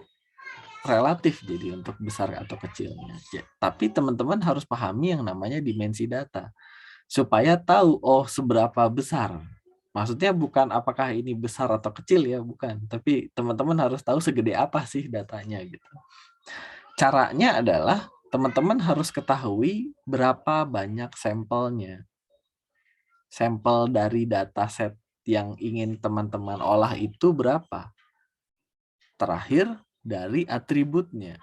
relatif jadi untuk besar atau kecilnya. Tapi teman-teman harus pahami yang namanya dimensi data. Supaya tahu, oh seberapa besar. Maksudnya bukan apakah ini besar atau kecil ya, bukan. Tapi teman-teman harus tahu segede apa sih datanya gitu. Caranya adalah teman-teman harus ketahui berapa banyak sampelnya. Sampel dari dataset yang ingin teman-teman olah itu berapa? Terakhir, dari atributnya.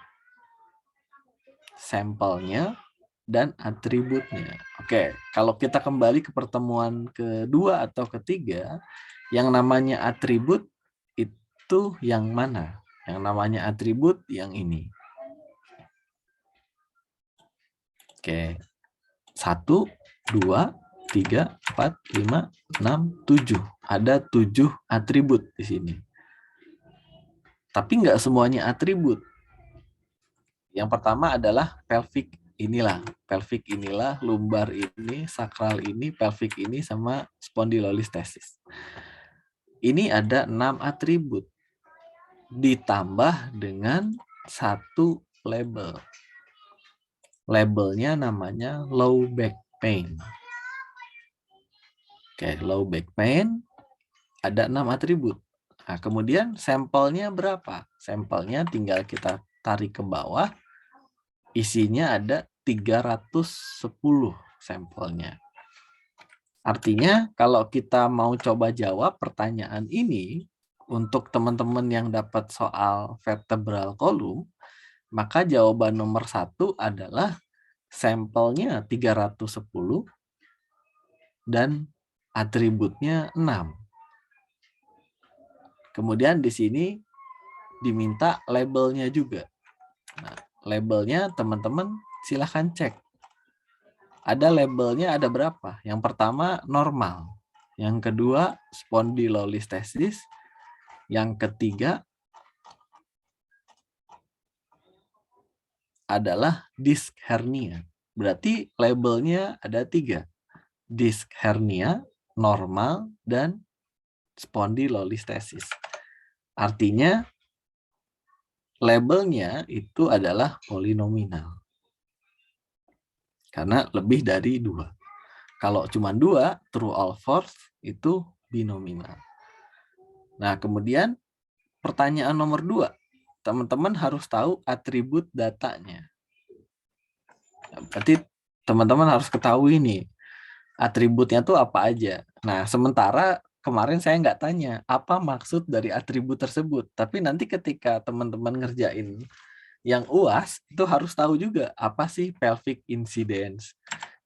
Sampelnya dan atributnya. Oke, kalau kita kembali ke pertemuan kedua atau ketiga, yang namanya atribut itu yang mana? Yang namanya atribut yang ini. Oke, 1, 2, 3, 4, 5, 6, 7. Ada 7 atribut di sini. Tapi nggak semuanya atribut. Yang pertama adalah pelvic inilah, lumbar ini, sakral ini, pelvic ini, sama spondylolisthesis. Ini ada 6 atribut ditambah dengan 1 label. Labelnya namanya low back pain. Oke, low back pain ada 6 atribut. Nah, kemudian sampelnya berapa? Sampelnya tinggal kita tarik ke bawah. Isinya ada 310 sampelnya. Artinya kalau kita mau coba jawab pertanyaan ini untuk teman-teman yang dapat soal vertebral column, maka jawaban nomor 1 adalah sampelnya 310 dan atributnya 6. Kemudian di sini diminta labelnya juga. Nah, labelnya teman-teman silahkan cek. Ada labelnya ada berapa? Yang pertama normal. Yang kedua spondylolistesis. Yang ketiga adalah disk hernia. Berarti labelnya ada 3. Disk hernia, normal, dan spondylolistesis. Artinya labelnya itu adalah polinominal. Karena lebih dari 2. Kalau cuma 2, true all false, itu binominal. Nah, kemudian pertanyaan nomor 2. Teman-teman harus tahu atribut datanya. Berarti teman-teman harus ketahui nih, atributnya tuh apa aja. Nah, sementara kemarin saya nggak tanya apa maksud dari atribut tersebut. Tapi nanti ketika teman-teman ngerjain yang UAS, itu harus tahu juga apa sih pelvic incidence,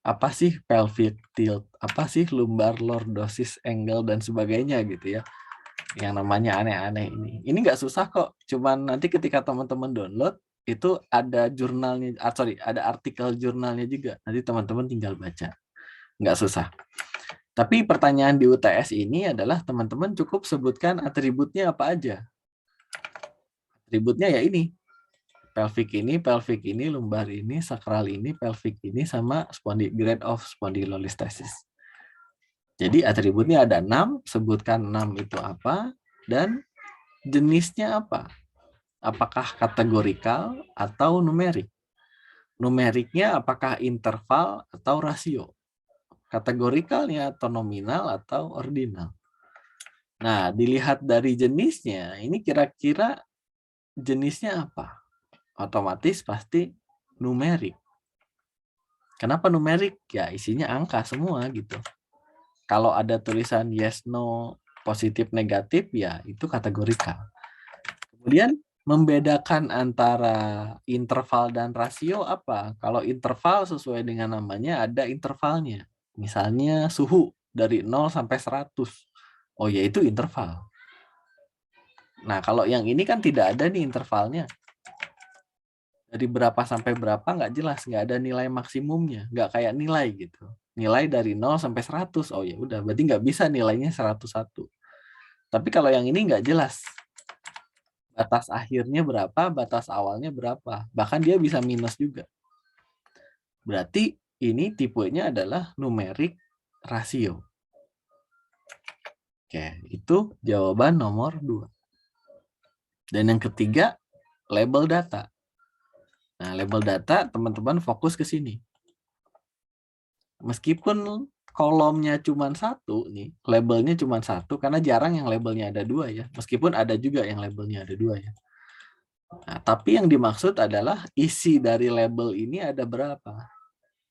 apa sih pelvic tilt, apa sih lumbar lordosis angle, dan sebagainya gitu ya. Yang namanya aneh-aneh ini. Ini nggak susah kok. Cuman nanti ketika teman-teman download, itu ada jurnalnya, ada artikel jurnalnya juga. Nanti teman-teman tinggal baca. Nggak susah. Tapi pertanyaan di UTS ini adalah teman-teman cukup sebutkan atributnya apa aja. Atributnya ya ini. Pelvic ini, lumbar ini, sakral ini, pelvic ini, sama grade of spondylolistesis. Jadi atributnya ada 6, sebutkan 6 itu apa, dan jenisnya apa. Apakah kategorikal atau numerik. Numeriknya apakah interval atau rasio. Kategorikalnya atau nominal atau ordinal. Nah, dilihat dari jenisnya, ini kira-kira jenisnya apa? Otomatis pasti numerik. Kenapa numerik? Ya isinya angka semua gitu. Kalau ada tulisan yes, no, positif, negatif, ya itu kategorikal. Kemudian membedakan antara interval dan rasio apa? Kalau interval sesuai dengan namanya ada intervalnya. Misalnya suhu dari 0 sampai 100. Oh ya itu interval. Nah kalau yang ini kan tidak ada nih intervalnya. Dari berapa sampai berapa nggak jelas, nggak ada nilai maksimumnya, nggak kayak nilai gitu. Nilai dari 0 sampai 100, oh ya udah, berarti nggak bisa nilainya 101. Tapi kalau yang ini nggak jelas, batas akhirnya berapa, batas awalnya berapa, bahkan dia bisa minus juga. Berarti ini tipenya adalah numerik rasio. Oke, itu jawaban nomor 2. Dan yang ketiga, label data. Nah, label data teman-teman fokus ke sini. Meskipun kolomnya cuma 1 nih, labelnya cuma 1, karena jarang yang labelnya ada 2 ya. Meskipun ada juga yang labelnya ada 2 ya. Nah, tapi yang dimaksud adalah isi dari label ini ada berapa.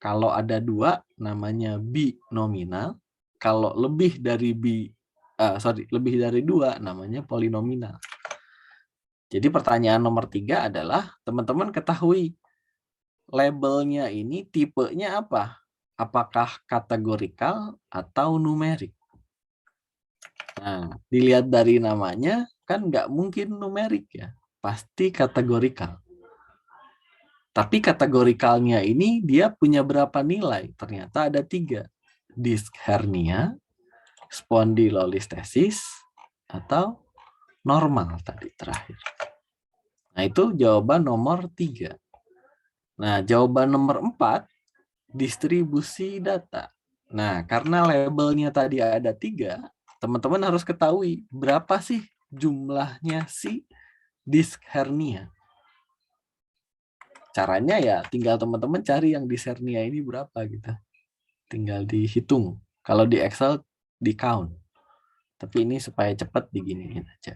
Kalau ada 2 namanya binominal. Kalau lebih dari lebih dari 2 namanya polinominal. Jadi pertanyaan nomor 3 adalah teman-teman ketahui labelnya ini tipenya apa? Apakah kategorikal atau numerik? Nah, dilihat dari namanya kan nggak mungkin numerik ya, pasti kategorikal. Tapi kategorikalnya ini dia punya berapa nilai? Ternyata ada 3. Disk hernia, spondylolistesis, atau normal tadi terakhir. Nah, itu jawaban nomor 3. Nah, jawaban nomor 4, distribusi data. Nah, karena labelnya tadi ada 3, teman-teman harus ketahui berapa sih jumlahnya si disk hernia. Caranya ya tinggal teman-teman cari yang disk hernia ini berapa gitu. Tinggal dihitung. Kalau di Excel di count. Tapi ini supaya cepat diginiin aja.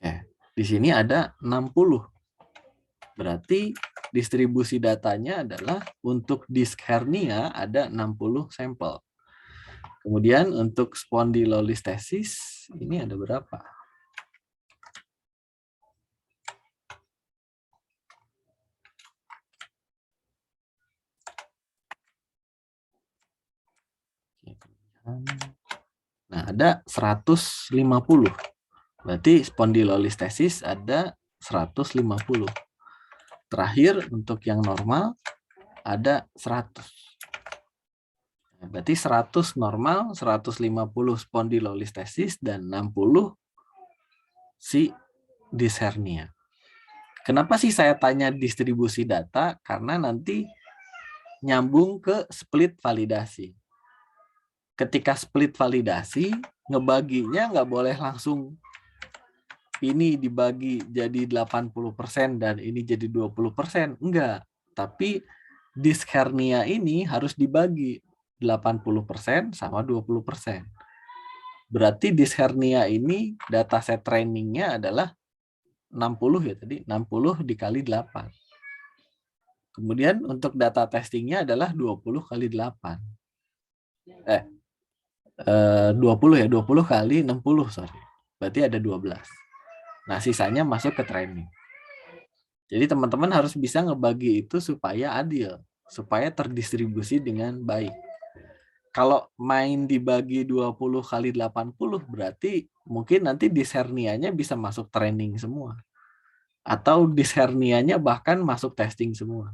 Oke, di sini ada 60. Berarti distribusi datanya adalah untuk disk hernia ada 60 sampel. Kemudian untuk spondylolistesis ini ada berapa? Nah, ada 150. Berarti spondilolistesis ada 150. Terakhir untuk yang normal ada 100. Berarti 100 normal, 150 spondilolistesis, dan 60 si dyshernia. Kenapa sih saya tanya distribusi data? Karena nanti nyambung ke split validasi. Ketika split validasi, ngebaginya nggak boleh langsung ini dibagi jadi 80% dan ini jadi 20%. Enggak. Tapi disk hernia ini harus dibagi 80% sama 20%. Berarti disk hernia ini dataset trainingnya adalah 60 ya tadi, 60 dikali 8. Kemudian untuk data testingnya adalah 20 kali 8. 20 ya, 20 kali 60, sorry. Berarti ada 12. Nah, sisanya masuk ke training. Jadi teman-teman harus bisa ngebagi itu supaya adil, supaya terdistribusi dengan baik. Kalau main dibagi 20 kali 80, berarti mungkin nanti dyshernianya bisa masuk training semua. Atau dyshernianya bahkan masuk testing semua.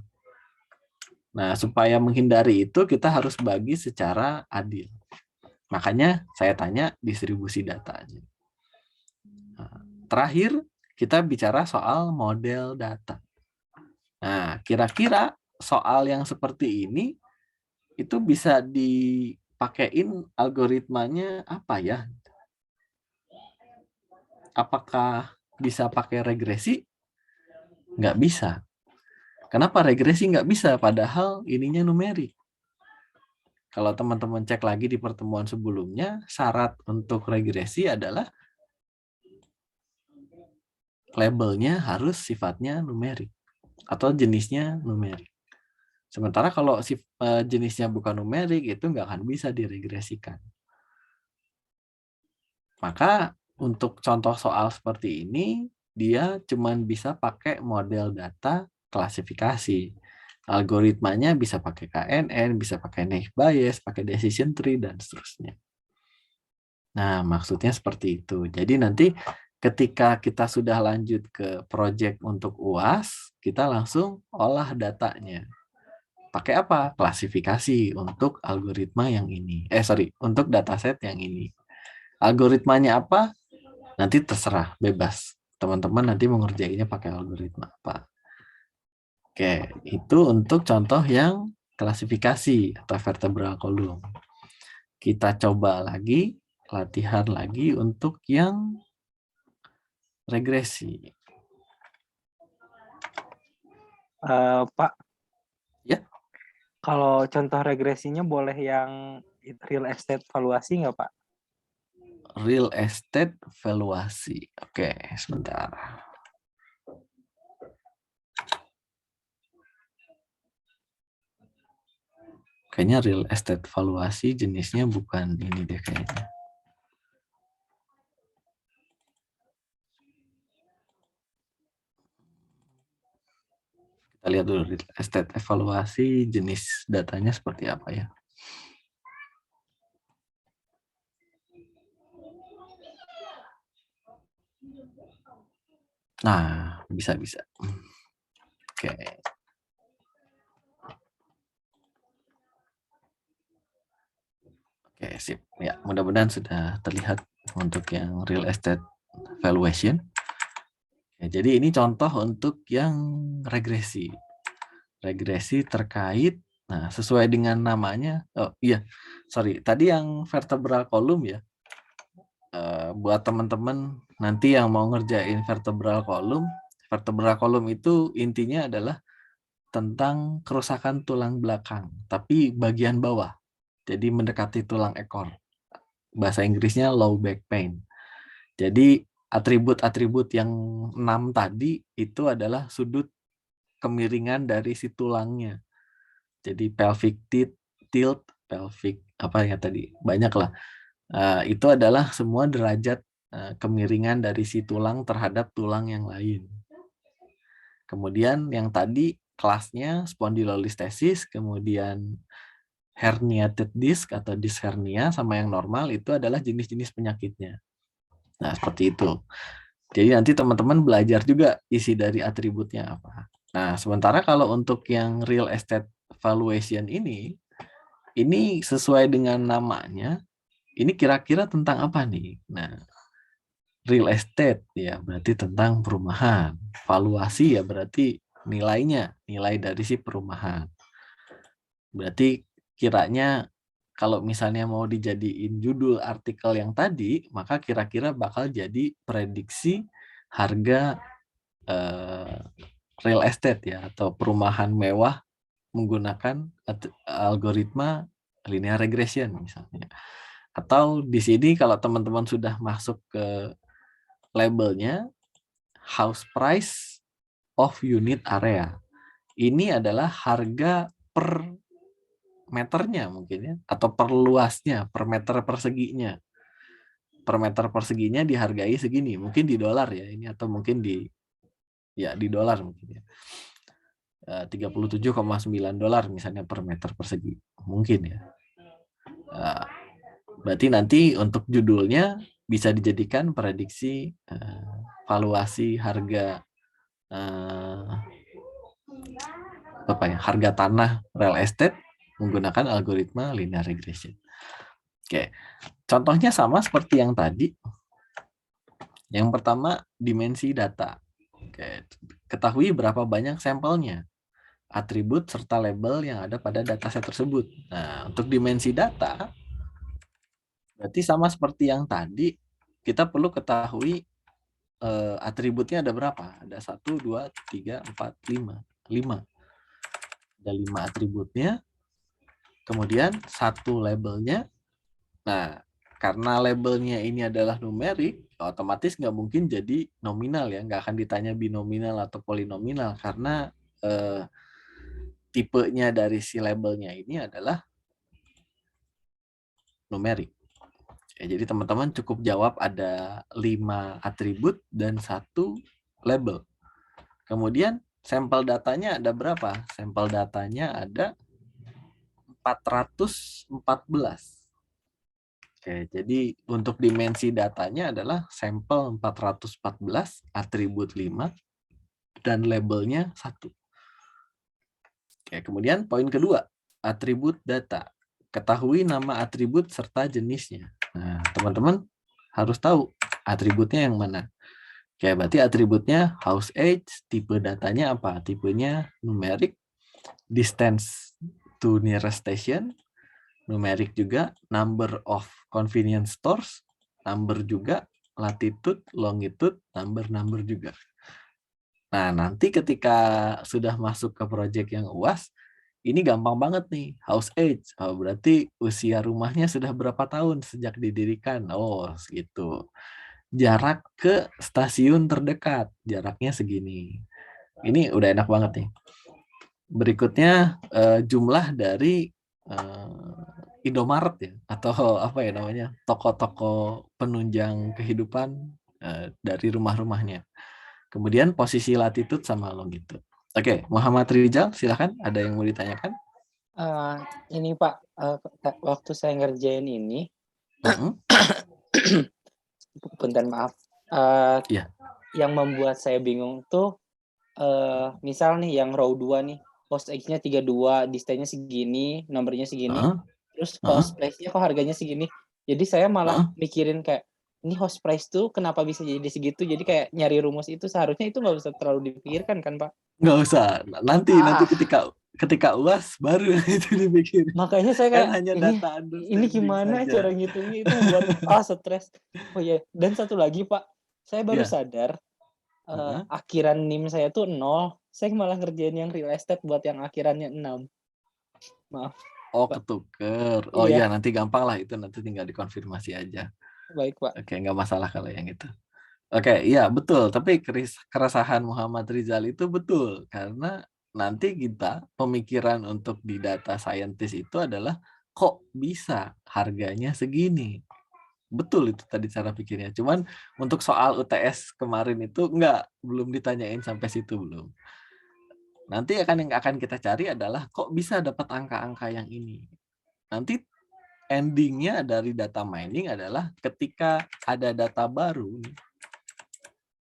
Nah, supaya menghindari itu, kita harus bagi secara adil. Makanya saya tanya distribusi data aja. Nah, terakhir, kita bicara soal model data. Nah, kira-kira soal yang seperti ini itu bisa dipakein algoritmanya apa ya? Apakah bisa pakai regresi? Nggak bisa. Kenapa regresi nggak bisa? Padahal ininya numerik. Kalau teman-teman cek lagi di pertemuan sebelumnya, syarat untuk regresi adalah labelnya harus sifatnya numerik atau jenisnya numerik. Sementara kalau jenisnya bukan numerik, itu nggak akan bisa diregresikan. Maka untuk contoh soal seperti ini, dia cuma bisa pakai model data klasifikasi. Algoritmanya bisa pakai KNN, bisa pakai naive Bayes, pakai decision tree, dan seterusnya. Nah, maksudnya seperti itu. Jadi nanti ketika kita sudah lanjut ke project untuk UAS, kita langsung olah datanya. Pakai apa? Klasifikasi untuk algoritma yang ini. Untuk dataset yang ini. Algoritmanya apa? Nanti terserah, bebas. Teman-teman nanti mengerjainnya pakai algoritma apa. Oke, itu untuk contoh yang klasifikasi atau vertebral column. Kita coba lagi, latihan lagi untuk yang regresi. Pak, Ya. kalau contoh regresinya boleh yang real estate valuasi nggak, Pak? Real estate valuasi. Oke, sebentar. Kayaknya real estate valuasi jenisnya bukan ini deh kayaknya. Kita lihat dulu real estate evaluasi jenis datanya seperti apa ya. Nah, bisa-bisa. Oke. Oke, sip. Ya, mudah-mudahan sudah terlihat untuk yang real estate valuation. Ya, jadi ini contoh untuk yang regresi. Regresi terkait, nah sesuai dengan namanya. Oh iya, sorry. Tadi yang vertebral column ya. Buat teman-teman nanti yang mau ngerjain vertebral column itu intinya adalah tentang kerusakan tulang belakang, tapi bagian bawah. Jadi mendekati tulang ekor. Bahasa Inggrisnya low back pain. Jadi atribut-atribut yang 6 tadi itu adalah sudut kemiringan dari si tulangnya. Jadi pelvic tilt, pelvic apa ya tadi? Banyak lah. Itu adalah semua derajat kemiringan dari si tulang terhadap tulang yang lain. Kemudian yang tadi kelasnya spondylolisthesis, kemudian herniated disc atau disc hernia sama yang normal itu adalah jenis-jenis penyakitnya. Nah, seperti itu. Jadi nanti teman-teman belajar juga isi dari atributnya apa. Nah, sementara kalau untuk yang real estate valuation ini sesuai dengan namanya, ini kira-kira tentang apa nih? Nah, real estate ya berarti tentang perumahan. Valuasi ya berarti nilainya, nilai dari si perumahan. Berarti kiranya kalau misalnya mau dijadiin judul artikel yang tadi, maka kira-kira bakal jadi prediksi harga real estate ya atau perumahan mewah menggunakan algoritma linear regression misalnya. Atau di sini kalau teman-teman sudah masuk ke labelnya house price of unit area. Ini adalah harga per meternya mungkin ya atau per luasnya, per meter perseginya. Per meter perseginya dihargai segini, mungkin di dolar ya ini atau mungkin di dolar mungkin ya. 37,9 dolar misalnya per meter persegi. Mungkin ya. Berarti nanti untuk judulnya bisa dijadikan prediksi valuasi harga harga tanah real estate menggunakan algoritma linear regression. Oke. Contohnya sama seperti yang tadi. Yang pertama, dimensi data. Oke. Ketahui berapa banyak sampelnya, atribut serta label yang ada pada dataset tersebut. Nah, untuk dimensi data, berarti sama seperti yang tadi, kita perlu ketahui atributnya ada berapa? Ada 1, 2, 3, 4, 5. 5. Ada 5 atributnya, kemudian 1 labelnya. Nah, karena labelnya ini adalah numerik, otomatis nggak mungkin jadi nominal ya, nggak akan ditanya binominal atau polinominal, karena tipenya dari si labelnya ini adalah numerik. Ya, jadi teman-teman cukup jawab ada 5 atribut dan 1 label. Kemudian sampel datanya ada berapa? Sampel datanya ada 414. Oke, jadi untuk dimensi datanya adalah sampel 414, atribut 5, dan labelnya 1. Oke, kemudian poin kedua, atribut data. Ketahui nama atribut serta jenisnya. Nah, teman-teman harus tahu atributnya yang mana. Oke, berarti atributnya house age, tipe datanya apa? Tipenya numerik, distance to nearest station, numerik juga, number of convenience stores, number juga, latitude, longitude, number juga. Nah, nanti ketika sudah masuk ke project yang UAS, ini gampang banget nih, house age. Oh, berarti usia rumahnya sudah berapa tahun sejak didirikan? Oh, segitu. Jarak ke stasiun terdekat, jaraknya segini. Ini udah enak banget nih. Berikutnya jumlah dari Indomaret ya, atau apa ya namanya, toko-toko penunjang kehidupan dari rumah-rumahnya. Kemudian posisi latitude sama longitude. Oke, Muhammad Rizal, silakan. Ada yang mau ditanyakan? Ini Pak, waktu saya ngerjain ini, punten maaf. Iya. Yang membuat saya bingung tuh, misal nih yang row 2 nih, host age-nya 32, distance-nya segini, nomornya segini, terus host price-nya kok harganya segini. Jadi saya malah mikirin kayak, ini host price tuh kenapa bisa jadi segitu? Jadi kayak nyari rumus itu seharusnya itu nggak usah terlalu dipikirkan kan, Pak? Nggak usah. Nanti ketika UAS baru itu dipikirin. Makanya saya Kan kayak hanya data ini gimana saja. cara ngitungnya, itu buat stres. Oh ya, dan satu lagi Pak, saya baru sadar akhiran NIM saya tuh 0. Saya malah ngerjain yang real estate buat yang akhirannya 6. Maaf. Oh, Pak. ketuker. Oh Iya. iya, nanti gampang lah itu, nanti tinggal dikonfirmasi aja. Baik, Pak. Oke, nggak masalah kalau yang itu. Oke, iya betul. Tapi keresahan Muhammad Rizal itu betul. Karena nanti kita pemikiran untuk di data scientist itu adalah kok bisa harganya segini. Betul itu tadi cara pikirnya. Cuman untuk soal UTS kemarin itu belum ditanyain sampai situ belum. Nanti yang akan kita cari adalah kok bisa dapat angka-angka yang ini. Nanti endingnya dari data mining adalah ketika ada data baru,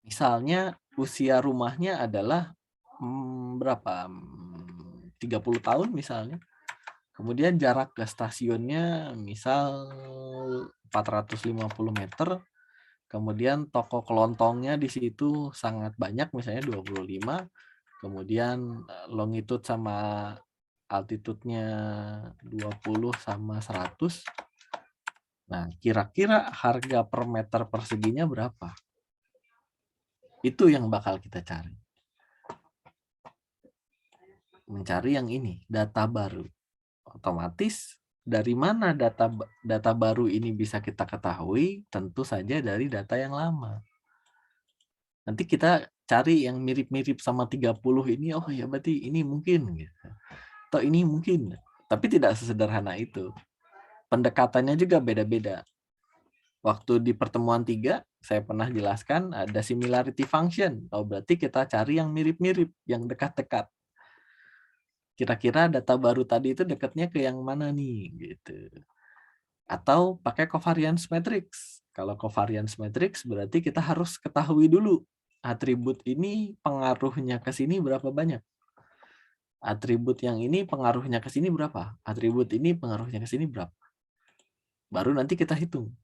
misalnya usia rumahnya adalah berapa? 30 tahun misalnya. Kemudian jarak ke stasiunnya misal 450 meter. Kemudian toko kelontongnya di situ sangat banyak, misalnya 25. Kemudian longitude sama altitude-nya 20 sama 100. Nah, kira-kira harga per meter perseginya berapa? Itu yang bakal kita cari. Mencari yang ini, data baru. Otomatis dari mana data baru ini bisa kita ketahui? Tentu saja dari data yang lama. Nanti kita cari yang mirip-mirip sama 30 ini, oh ya berarti ini mungkin. Gitu. Atau ini mungkin. Tapi tidak sesederhana itu. Pendekatannya juga beda-beda. Waktu di pertemuan 3, saya pernah jelaskan ada similarity function. Oh, berarti kita cari yang mirip-mirip, yang dekat-dekat. Kira-kira data baru tadi itu dekatnya ke yang mana nih? Gitu. Atau pakai covariance matrix. Kalau covariance matrix berarti kita harus ketahui dulu atribut ini pengaruhnya ke sini berapa banyak. Atribut yang ini pengaruhnya ke sini berapa? Atribut ini pengaruhnya ke sini berapa? Baru nanti kita hitung.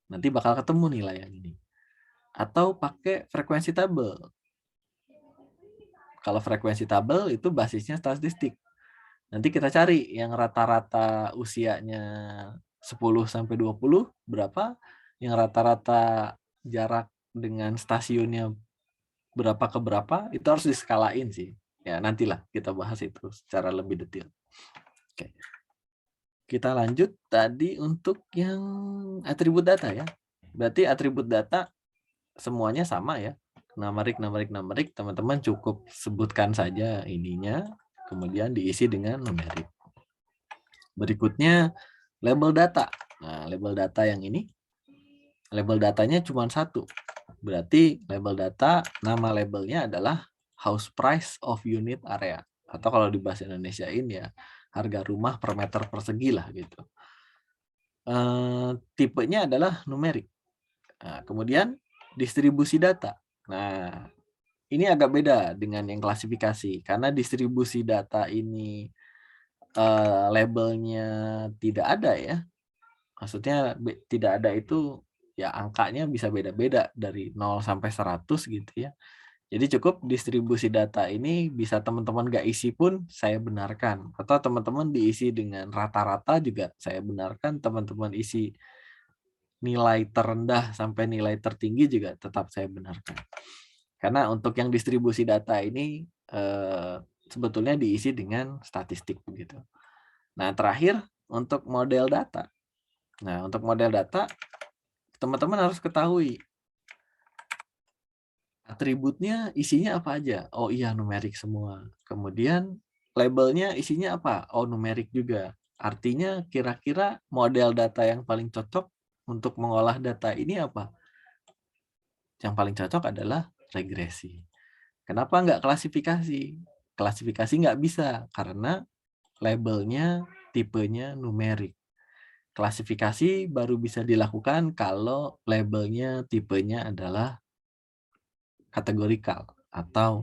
Nanti bakal ketemu nilai yang ini. Atau pakai frekuensi tabel. Kalau frekuensi tabel itu basisnya statistik. Nanti kita cari yang rata-rata usianya 10 sampai 20 berapa, yang rata-rata jarak dengan stasiunnya berapa ke berapa, itu harus diskalain sih. Ya, nantilah kita bahas itu secara lebih detail. Oke. Kita lanjut tadi untuk yang atribut data ya. Berarti atribut data semuanya sama ya. Numerik, teman-teman cukup sebutkan saja ininya, kemudian diisi dengan numerik. Berikutnya label data. Nah, label data yang ini, label datanya cuma satu. Berarti label data, nama labelnya adalah house price of unit area. Atau kalau di bahasa Indonesia ini ya, harga rumah per meter persegi lah gitu. Tipenya adalah numerik. Nah, kemudian distribusi data. Nah, ini agak beda dengan yang klasifikasi. Karena distribusi data ini labelnya tidak ada ya. Maksudnya tidak ada itu ya angkanya bisa beda-beda dari 0 sampai 100 gitu ya. Jadi cukup distribusi data ini bisa teman-teman nggak isi pun saya benarkan. Atau teman-teman diisi dengan rata-rata juga saya benarkan. Teman-teman isi nilai terendah sampai nilai tertinggi juga tetap saya benarkan. Karena untuk yang distribusi data ini sebetulnya diisi dengan statistik begitu. Nah, terakhir untuk model data. Nah, untuk model data teman-teman harus ketahui atributnya isinya apa aja. Oh iya, numerik semua. Kemudian labelnya isinya apa? Oh, numerik juga. Artinya kira-kira model data yang paling cocok untuk mengolah data ini apa? Yang paling cocok adalah regresi. Kenapa nggak klasifikasi? Klasifikasi nggak bisa karena labelnya tipenya numerik. Klasifikasi baru bisa dilakukan kalau labelnya tipenya adalah kategorikal atau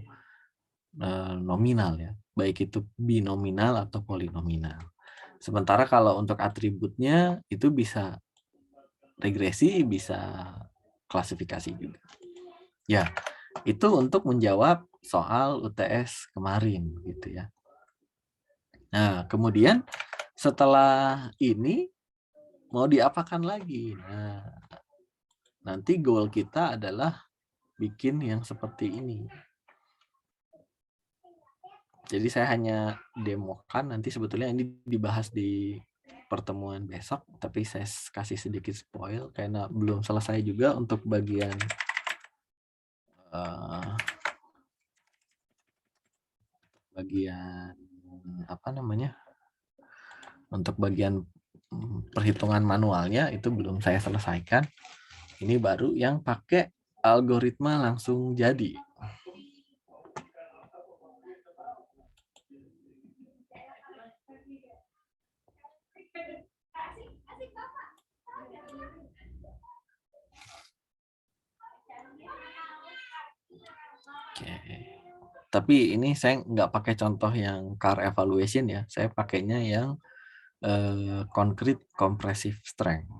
nominal ya, baik itu binominal atau polinominal. Sementara kalau untuk atributnya itu bisa regresi, bisa klasifikasi juga. Ya, itu untuk menjawab soal UTS kemarin gitu ya. Nah, kemudian setelah ini mau diapakan lagi? Nah, nanti goal kita adalah bikin yang seperti ini. Jadi saya hanya demokan, nanti sebetulnya ini dibahas di pertemuan besok, tapi saya kasih sedikit spoil karena belum selesai juga untuk bagian bagian apa namanya? Untuk bagian perhitungan manualnya itu belum saya selesaikan. Ini baru yang pakai algoritma langsung jadi. Oke. Tapi ini saya nggak pakai contoh yang car evaluation ya. Saya pakainya yang concrete compressive strength.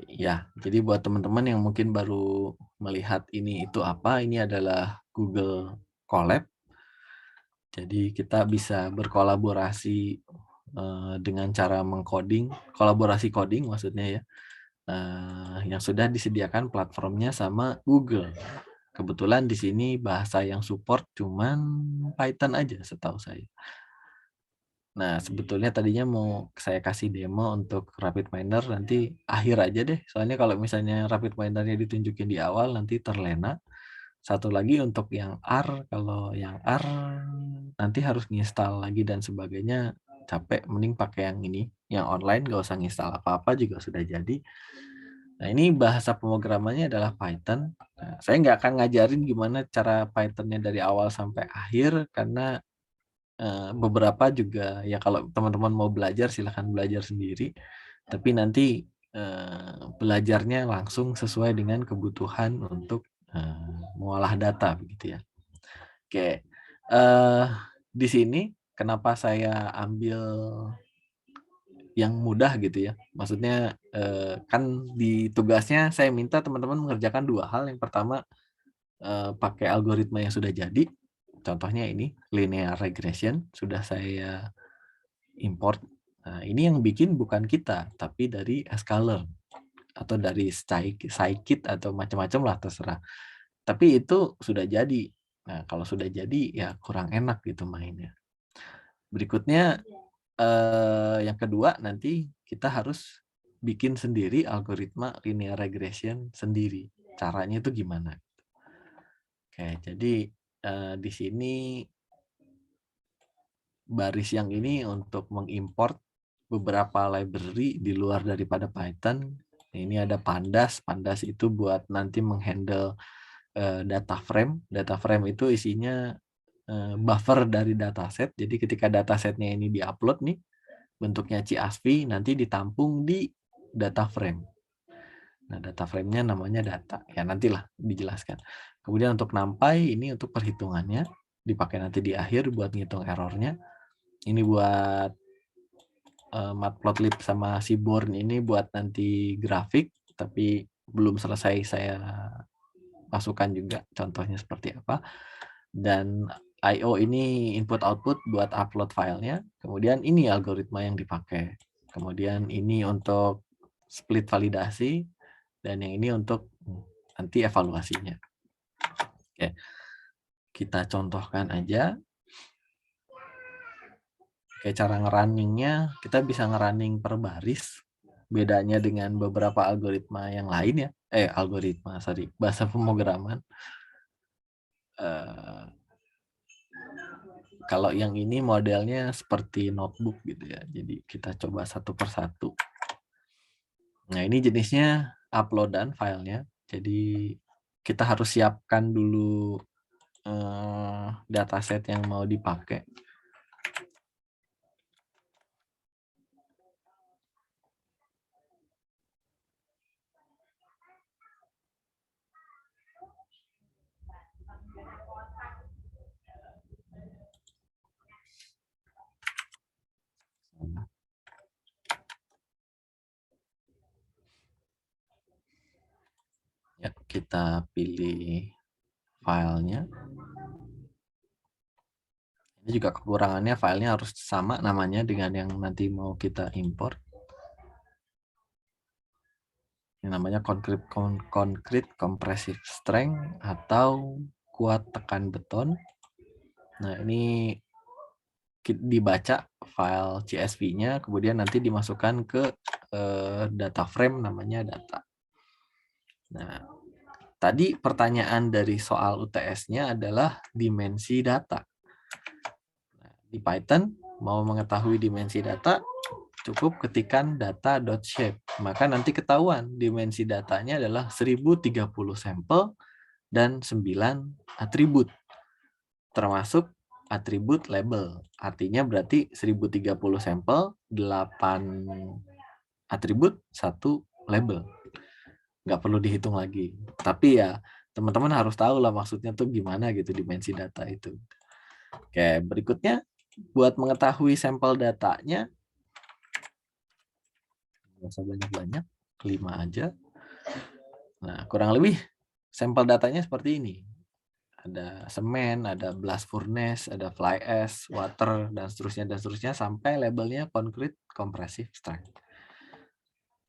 Ya, jadi buat teman-teman yang mungkin baru melihat ini itu apa, ini adalah Google Colab. Jadi kita bisa berkolaborasi dengan cara mengcoding, kolaborasi coding maksudnya ya, yang sudah disediakan platformnya sama Google. Kebetulan di sini bahasa yang support cuman Python aja setahu saya. Nah, sebetulnya tadinya mau saya kasih demo untuk RapidMiner nanti akhir aja deh. Soalnya kalau misalnya RapidMiner-nya ditunjukin di awal nanti terlena. Satu lagi untuk yang R, kalau yang R nanti harus nginstal lagi dan sebagainya, capek. Mending pakai yang ini, yang online, nggak usah nginstal apa-apa juga sudah jadi. Nah, ini bahasa pemrogramannya adalah Python. Nah, saya nggak akan ngajarin gimana cara Python-nya dari awal sampai akhir, karena beberapa juga ya kalau teman-teman mau belajar silahkan belajar sendiri, tapi nanti belajarnya langsung sesuai dengan kebutuhan untuk mengolah data begitu ya. Oke, di sini kenapa saya ambil yang mudah gitu ya, maksudnya kan di tugasnya saya minta teman-teman mengerjakan dua hal. Yang pertama pakai algoritma yang sudah jadi. Contohnya ini linear regression sudah saya import. Nah, ini yang bikin bukan kita, tapi dari Scikit atau dari Scikit atau macam-macam lah terserah. Tapi itu sudah jadi. Nah, kalau sudah jadi ya kurang enak gitu mainnya. Berikutnya yang kedua nanti kita harus bikin sendiri algoritma linear regression sendiri. Caranya itu gimana? Oke, jadi di sini baris yang ini untuk mengimport beberapa library di luar daripada Python. Ini ada Pandas. Pandas itu buat nanti menghandle data frame. Data frame itu isinya buffer dari dataset. Jadi ketika datasetnya ini diupload nih, bentuknya CSV, nanti ditampung di data frame. Nah, data frame-nya namanya data. Ya, nantilah dijelaskan. Kemudian untuk NumPy, ini untuk perhitungannya. Dipakai nanti di akhir buat ngitung errornya. Ini buat Matplotlib sama Seaborn ini buat nanti grafik, tapi belum selesai saya masukkan juga contohnya seperti apa. Dan I/O ini input-output buat upload filenya. Kemudian ini algoritma yang dipakai. Kemudian ini untuk split validasi. Dan yang ini untuk nanti evaluasinya. Oke. Kita contohkan aja. Kayak cara ngerunningnya, kita bisa ngerunning per baris. Bedanya dengan beberapa algoritma yang lain ya. Bahasa pemrograman. Kalau yang ini modelnya seperti notebook gitu ya. Jadi kita coba satu persatu. Nah, ini jenisnya uploadan filenya. Jadi kita harus siapkan dulu dataset yang mau dipakai. Ya, kita pilih filenya. Ini juga kekurangannya filenya harus sama namanya dengan yang nanti mau kita import. Ini namanya concrete compressive strength atau kuat tekan beton. Nah, ini dibaca file CSV-nya, kemudian nanti dimasukkan ke data frame namanya data. Nah, tadi pertanyaan dari soal UTS-nya adalah dimensi data. Nah, di Python Mau mengetahui dimensi data, cukup ketikkan data.shape. Maka nanti ketahuan dimensi datanya adalah 1030 sampel dan 9 atribut. Termasuk atribut label. Artinya berarti 1030 sampel, 8 atribut, 1 label. Nggak perlu dihitung lagi. Tapi ya teman-teman harus tahu lah maksudnya tuh gimana gitu dimensi data itu. Oke, berikutnya buat mengetahui sampel datanya, nggak usah banyak-banyak, 5 aja. Nah, kurang lebih sampel datanya seperti ini. Ada semen, ada blast furnace, ada fly ash, water, dan seterusnya sampai labelnya concrete compressive strength.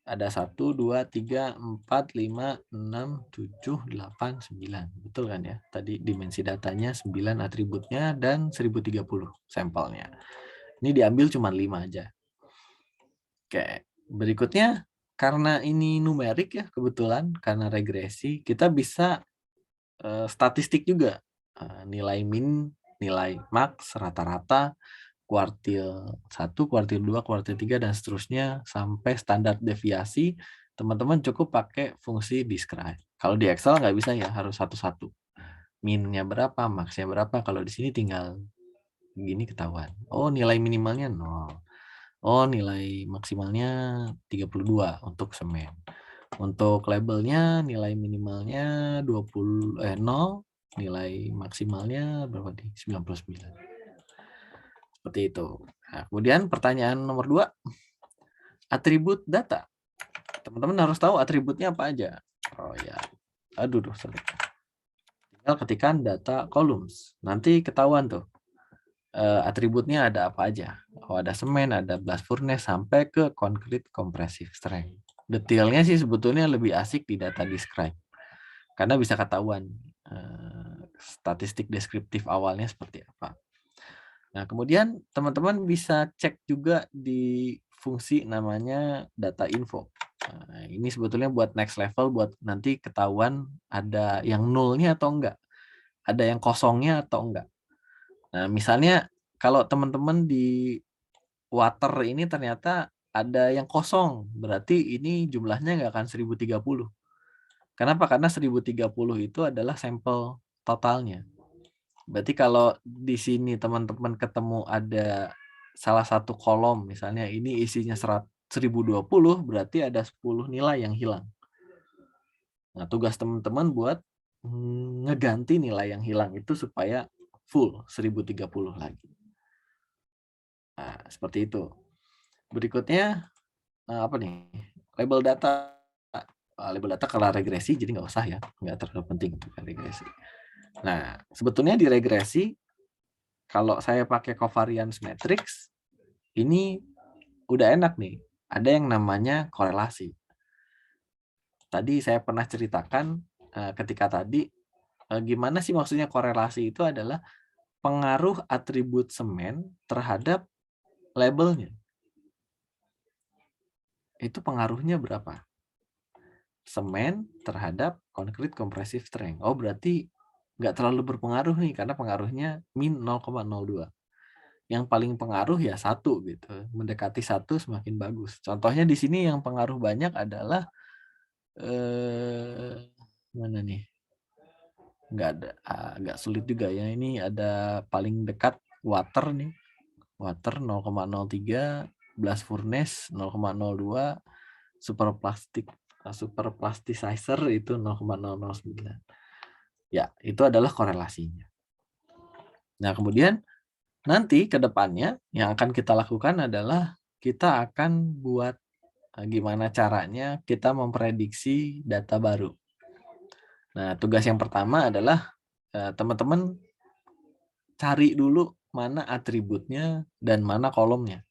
Ada 1, 2, 3, 4, 5, 6, 7, 8, 9. Betul kan ya? Tadi dimensi datanya 9 atributnya dan 1030 sampelnya. Ini diambil cuma 5 aja. Oke, berikutnya karena ini numerik ya kebetulan, karena regresi, kita bisa statistik juga. Nilai min, nilai max, rata-rata, kuartil 1, kuartil 2, kuartil 3, dan seterusnya sampai standar deviasi. Teman-teman cukup pakai fungsi describe. Kalau di Excel nggak bisa ya, harus satu-satu. Minnya berapa, maxnya berapa. Kalau di sini tinggal gini ketahuan. Oh, nilai minimalnya 0. Oh, nilai maksimalnya 32 untuk semen. Untuk labelnya nilai minimalnya 0, nilai maksimalnya berapa nih? 99. Seperti itu. Nah, kemudian pertanyaan nomor 2, atribut data. Teman-teman harus tahu atributnya apa aja. Oh ya, aduh, sorry. Tinggal ketikkan data columns. Nanti ketahuan tuh atributnya ada apa aja. Oh, ada semen, ada blast furnace, sampai ke concrete compressive strength. Detailnya sih sebetulnya lebih asik di data describe. Karena bisa ketahuan statistik deskriptif awalnya seperti apa. Nah, kemudian teman-teman bisa cek juga di fungsi namanya data info. Nah, ini sebetulnya buat next level, buat nanti ketahuan ada yang nolnya atau enggak, ada yang kosongnya atau enggak. Nah, misalnya kalau teman-teman di water ini ternyata ada yang kosong, berarti ini jumlahnya nggak akan 1030. Kenapa? Karena 1030 itu adalah sampel totalnya. Berarti kalau di sini teman-teman ketemu ada salah satu kolom, misalnya ini isinya 1020, berarti ada 10 nilai yang hilang. Nah, tugas teman-teman buat ngeganti nilai yang hilang itu supaya full 1030 lagi. Nah, seperti itu. Berikutnya, apa nih? Label data. Label data kalau regresi, jadi nggak usah ya. Nggak terlalu penting untuk regresi. Nah, sebetulnya di regresi, kalau saya pakai covariance matrix, ini udah enak nih. Ada yang namanya korelasi. Tadi saya pernah ceritakan ketika tadi, gimana sih maksudnya korelasi itu adalah pengaruh atribut semen terhadap labelnya. Itu pengaruhnya berapa? Semen terhadap concrete compressive strength. Oh, berarti nggak terlalu berpengaruh nih, karena pengaruhnya min 0,02. Yang paling pengaruh ya 1 gitu. Mendekati 1 semakin bagus. Contohnya di sini yang pengaruh banyak adalah mana nih? Nggak ada, agak sulit juga ya. Ini ada paling dekat water nih. Water 0,03, blast furnace 0,02, super plasticizer itu 0,009. Ya, itu adalah korelasinya. Nah, kemudian nanti ke depannya yang akan kita lakukan adalah kita akan buat gimana caranya kita memprediksi data baru. Nah, tugas yang pertama adalah teman-teman cari dulu mana atributnya dan mana kolomnya.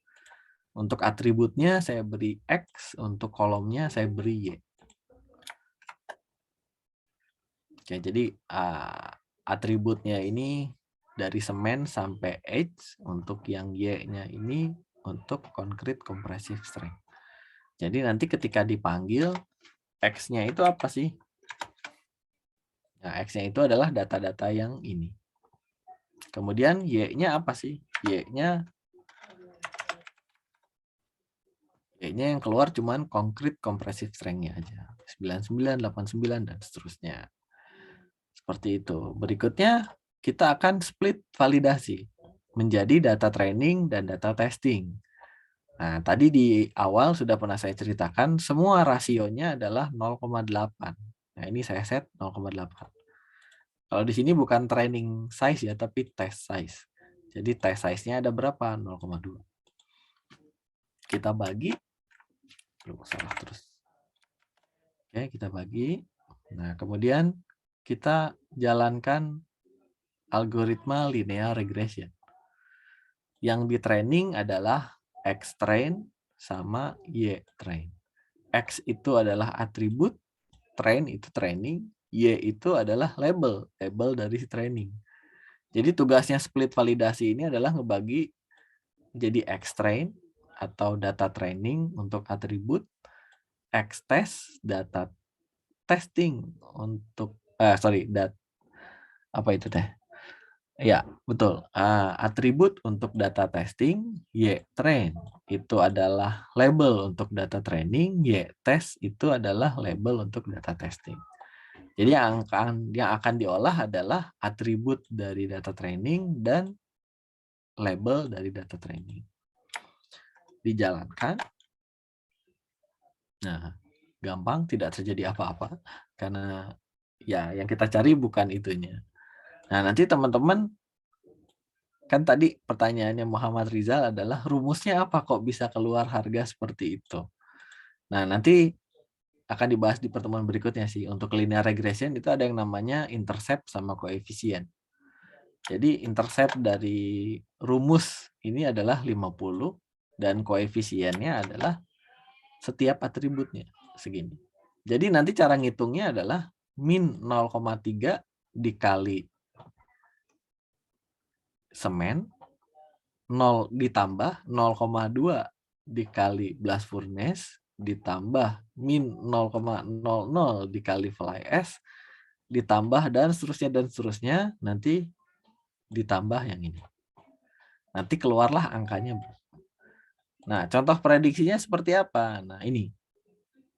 Untuk atributnya saya beri X, untuk kolomnya saya beri Y. Oke, jadi atributnya ini dari semen sampai H, untuk yang Y-nya ini untuk concrete compressive strength. Jadi nanti ketika dipanggil, X-nya itu apa sih? Nah, X-nya itu adalah data-data yang ini. Kemudian Y-nya apa sih? Y-nya E-nya yang keluar cuman concrete compressive strength-nya aja. 99, 89, dan seterusnya. Seperti itu. Berikutnya, kita akan split validasi menjadi data training dan data testing. Nah, tadi di awal sudah pernah saya ceritakan, semua rasionya adalah 0,8. Nah, ini saya set 0,8. Kalau di sini bukan training size ya, tapi test size. Jadi test size-nya ada berapa? 0,2. Kita bagi. Salah terus. Oke, kita bagi. Nah, kemudian kita jalankan algoritma linear regression. Yang di training adalah X train sama Y train. X itu adalah atribut, train itu training, Y itu adalah label dari training. Jadi tugasnya split validasi ini adalah ngebagi jadi X train atau data training untuk atribut, X test data testing untuk apa itu teh? Ya, betul. Atribut untuk data testing, Y train itu adalah label untuk data training, Y test itu adalah label untuk data testing. Jadi yang akan diolah adalah atribut dari data training dan label dari data training. Dijalankan. Nah, gampang, tidak terjadi apa-apa karena ya yang kita cari bukan itunya. Nah, nanti teman-teman, kan tadi pertanyaannya Muhammad Rizal adalah rumusnya apa kok bisa keluar harga seperti itu. Nah, nanti akan dibahas di pertemuan berikutnya sih. Untuk linear regression itu ada yang namanya intercept sama koefisien. Jadi intercept dari rumus ini adalah 50 dan koefisiennya adalah setiap atributnya segini. Jadi nanti cara ngitungnya adalah min 0,3 dikali semen 0 ditambah 0,2 dikali blast furnace ditambah min 0,00 dikali fly ash ditambah dan seterusnya nanti ditambah yang ini. Nanti keluarlah angkanya. Nah, contoh prediksinya seperti apa? Nah, ini.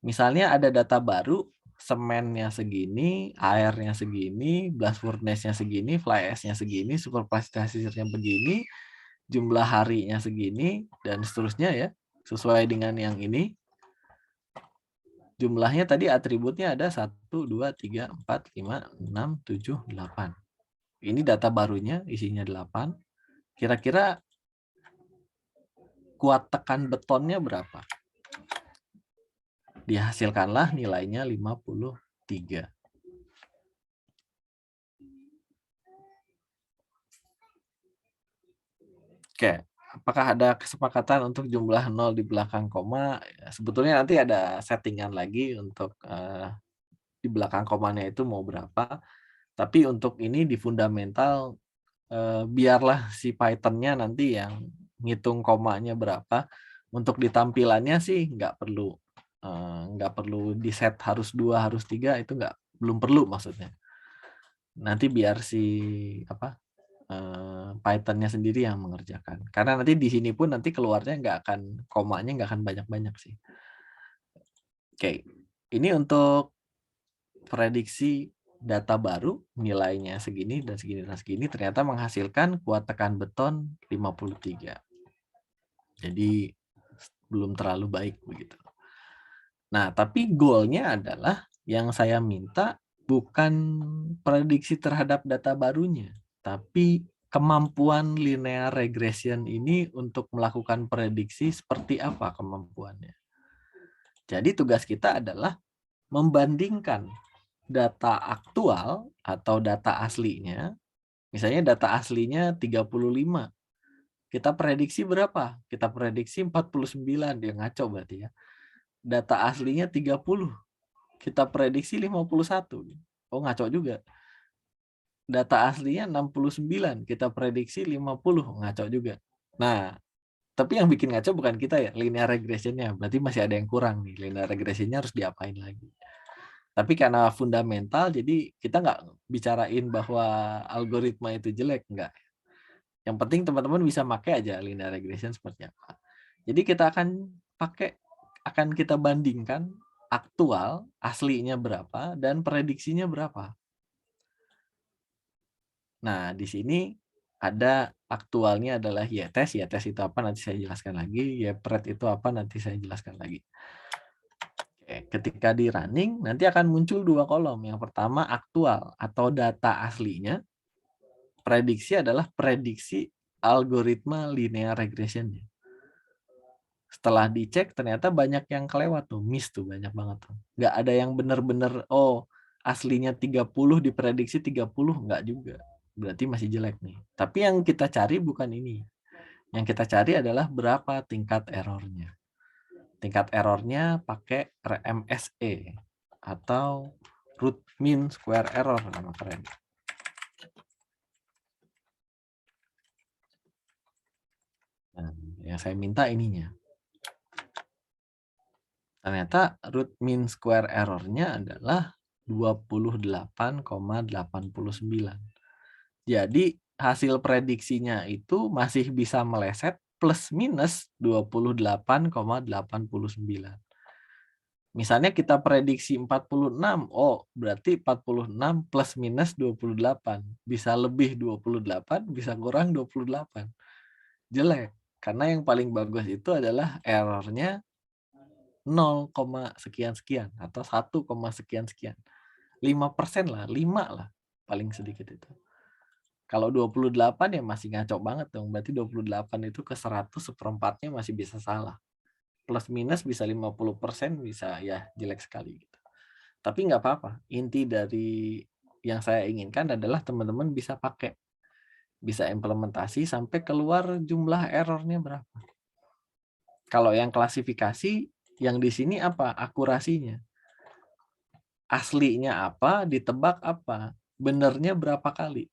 Misalnya ada data baru, semennya segini, airnya segini, blast furnace-nya segini, fly ash-nya segini, superplasticity-nya begini, jumlah harinya segini, dan seterusnya ya, sesuai dengan yang ini. Jumlahnya tadi atributnya ada 1, 2, 3, 4, 5, 6, 7, 8. Ini data barunya, isinya 8. Kira-kira kuat tekan betonnya berapa? Dihasilkanlah nilainya 53. Oke, apakah ada kesepakatan untuk jumlah 0 di belakang koma? Ya, sebetulnya nanti ada settingan lagi untuk di belakang komanya itu mau berapa. Tapi untuk ini di fundamental, biarlah si Python-nya nanti yang ngitung komanya berapa. Untuk di tampilannya sih nggak perlu di set harus 2, harus 3, itu belum perlu maksudnya. Nanti biar si Python-nya sendiri yang mengerjakan. Karena nanti di sini pun nanti keluarnya komanya nggak akan banyak-banyak sih. Oke, ini untuk prediksi data baru, nilainya segini dan segini dan segini, ternyata menghasilkan kuat tekan beton 53. Jadi belum terlalu baik begitu. Nah, tapi goalnya adalah yang saya minta bukan prediksi terhadap data barunya, tapi kemampuan linear regression ini untuk melakukan prediksi seperti apa kemampuannya. Jadi tugas kita adalah membandingkan data aktual atau data aslinya. Misalnya data aslinya 35. Kita prediksi berapa? Kita prediksi 49. Dia ngaco berarti ya. Data aslinya 30. Kita prediksi 51. Oh, ngaco juga. Data aslinya 69, kita prediksi 50, ngaco juga. Nah, tapi yang bikin ngaco bukan kita ya, linear regression-nya. Berarti masih ada yang kurang nih, linear regression-nya harus diapain lagi. Tapi karena fundamental, jadi kita nggak bicarain bahwa algoritma itu jelek, nggak. Yang penting teman-teman bisa pakai aja linear regression seperti apa. Jadi kita akan pakai akan kita bandingkan aktual aslinya berapa dan prediksinya berapa. Nah, di sini ada aktualnya adalah Y-test. Y-test itu apa nanti saya jelaskan lagi. Y-pred itu apa nanti saya jelaskan lagi. Oke, ketika di running nanti akan muncul dua kolom. Yang pertama aktual atau data aslinya. Prediksi adalah prediksi algoritma linear regression-nya. Setelah dicek ternyata banyak yang kelewat tuh, miss tuh banyak banget tuh. Nggak ada yang benar-benar aslinya 30 diprediksi 30, nggak juga. Berarti masih jelek nih. Tapi yang kita cari bukan ini. Yang kita cari adalah berapa tingkat errornya. Tingkat errornya pakai RMSE atau root mean square error, nama keren. Nah, yang saya minta ininya. Ternyata root mean square error-nya adalah 28,89. Jadi hasil prediksinya itu masih bisa meleset plus minus 28,89. Misalnya kita prediksi 46, berarti 46 plus minus 28. Bisa lebih 28, bisa kurang 28. Jelek. Karena yang paling bagus itu adalah errornya 0, sekian-sekian atau 1, sekian-sekian. 5% lah, 5 lah paling sedikit itu. Kalau 28 ya masih ngaco banget dong. Berarti 28 itu ke 100 seperempatnya masih bisa salah. Plus minus bisa 50%, bisa ya jelek sekali gitu. Tapi nggak apa-apa. Inti dari yang saya inginkan adalah teman-teman bisa pakai, bisa implementasi sampai keluar jumlah errornya berapa. Kalau yang klasifikasi, yang di sini apa? Akurasinya. Aslinya apa, ditebak apa. Benernya berapa kali.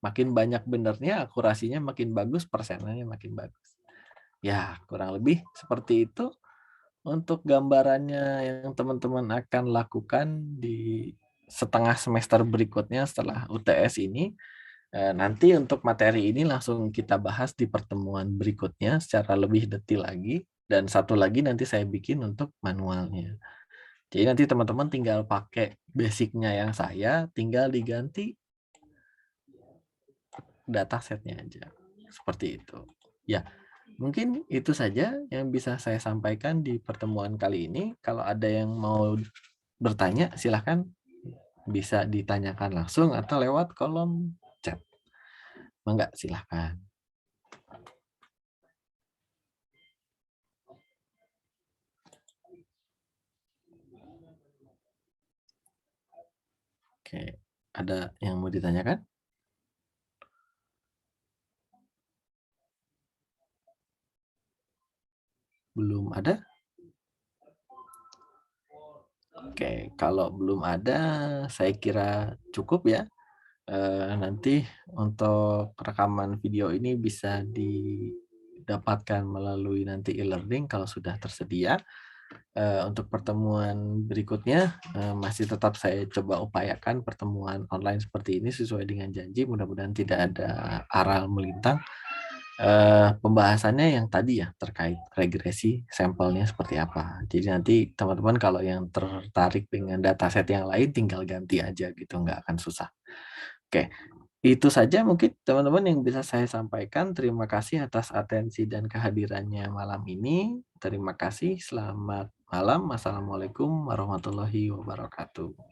Makin banyak benernya, akurasinya makin bagus, persennya makin bagus. Ya, kurang lebih seperti itu untuk gambarannya yang teman-teman akan lakukan di setengah semester berikutnya setelah UTS ini. Nanti untuk materi ini langsung kita bahas di pertemuan berikutnya secara lebih detail lagi. Dan satu lagi nanti saya bikin untuk manualnya. Jadi nanti teman-teman tinggal pakai basicnya yang saya, tinggal diganti datasetnya aja. Seperti itu. Ya, mungkin itu saja yang bisa saya sampaikan di pertemuan kali ini. Kalau ada yang mau bertanya, silahkan bisa ditanyakan langsung atau lewat kolom chat. Mangga, silahkan. Oke, ada yang mau ditanyakan? Belum ada? Oke, kalau belum ada, saya kira cukup ya. Nanti untuk rekaman video ini bisa didapatkan melalui nanti e-learning kalau sudah tersedia. Untuk pertemuan berikutnya masih tetap saya coba upayakan pertemuan online seperti ini sesuai dengan janji. Mudah-mudahan tidak ada aral melintang. Pembahasannya yang tadi ya terkait regresi sampelnya seperti apa. Jadi nanti teman-teman kalau yang tertarik dengan dataset yang lain tinggal ganti aja gitu, nggak akan susah. Oke, itu saja mungkin teman-teman yang bisa saya sampaikan. Terima kasih atas atensi dan kehadirannya malam ini. Terima kasih, selamat malam. Assalamualaikum warahmatullahi wabarakatuh.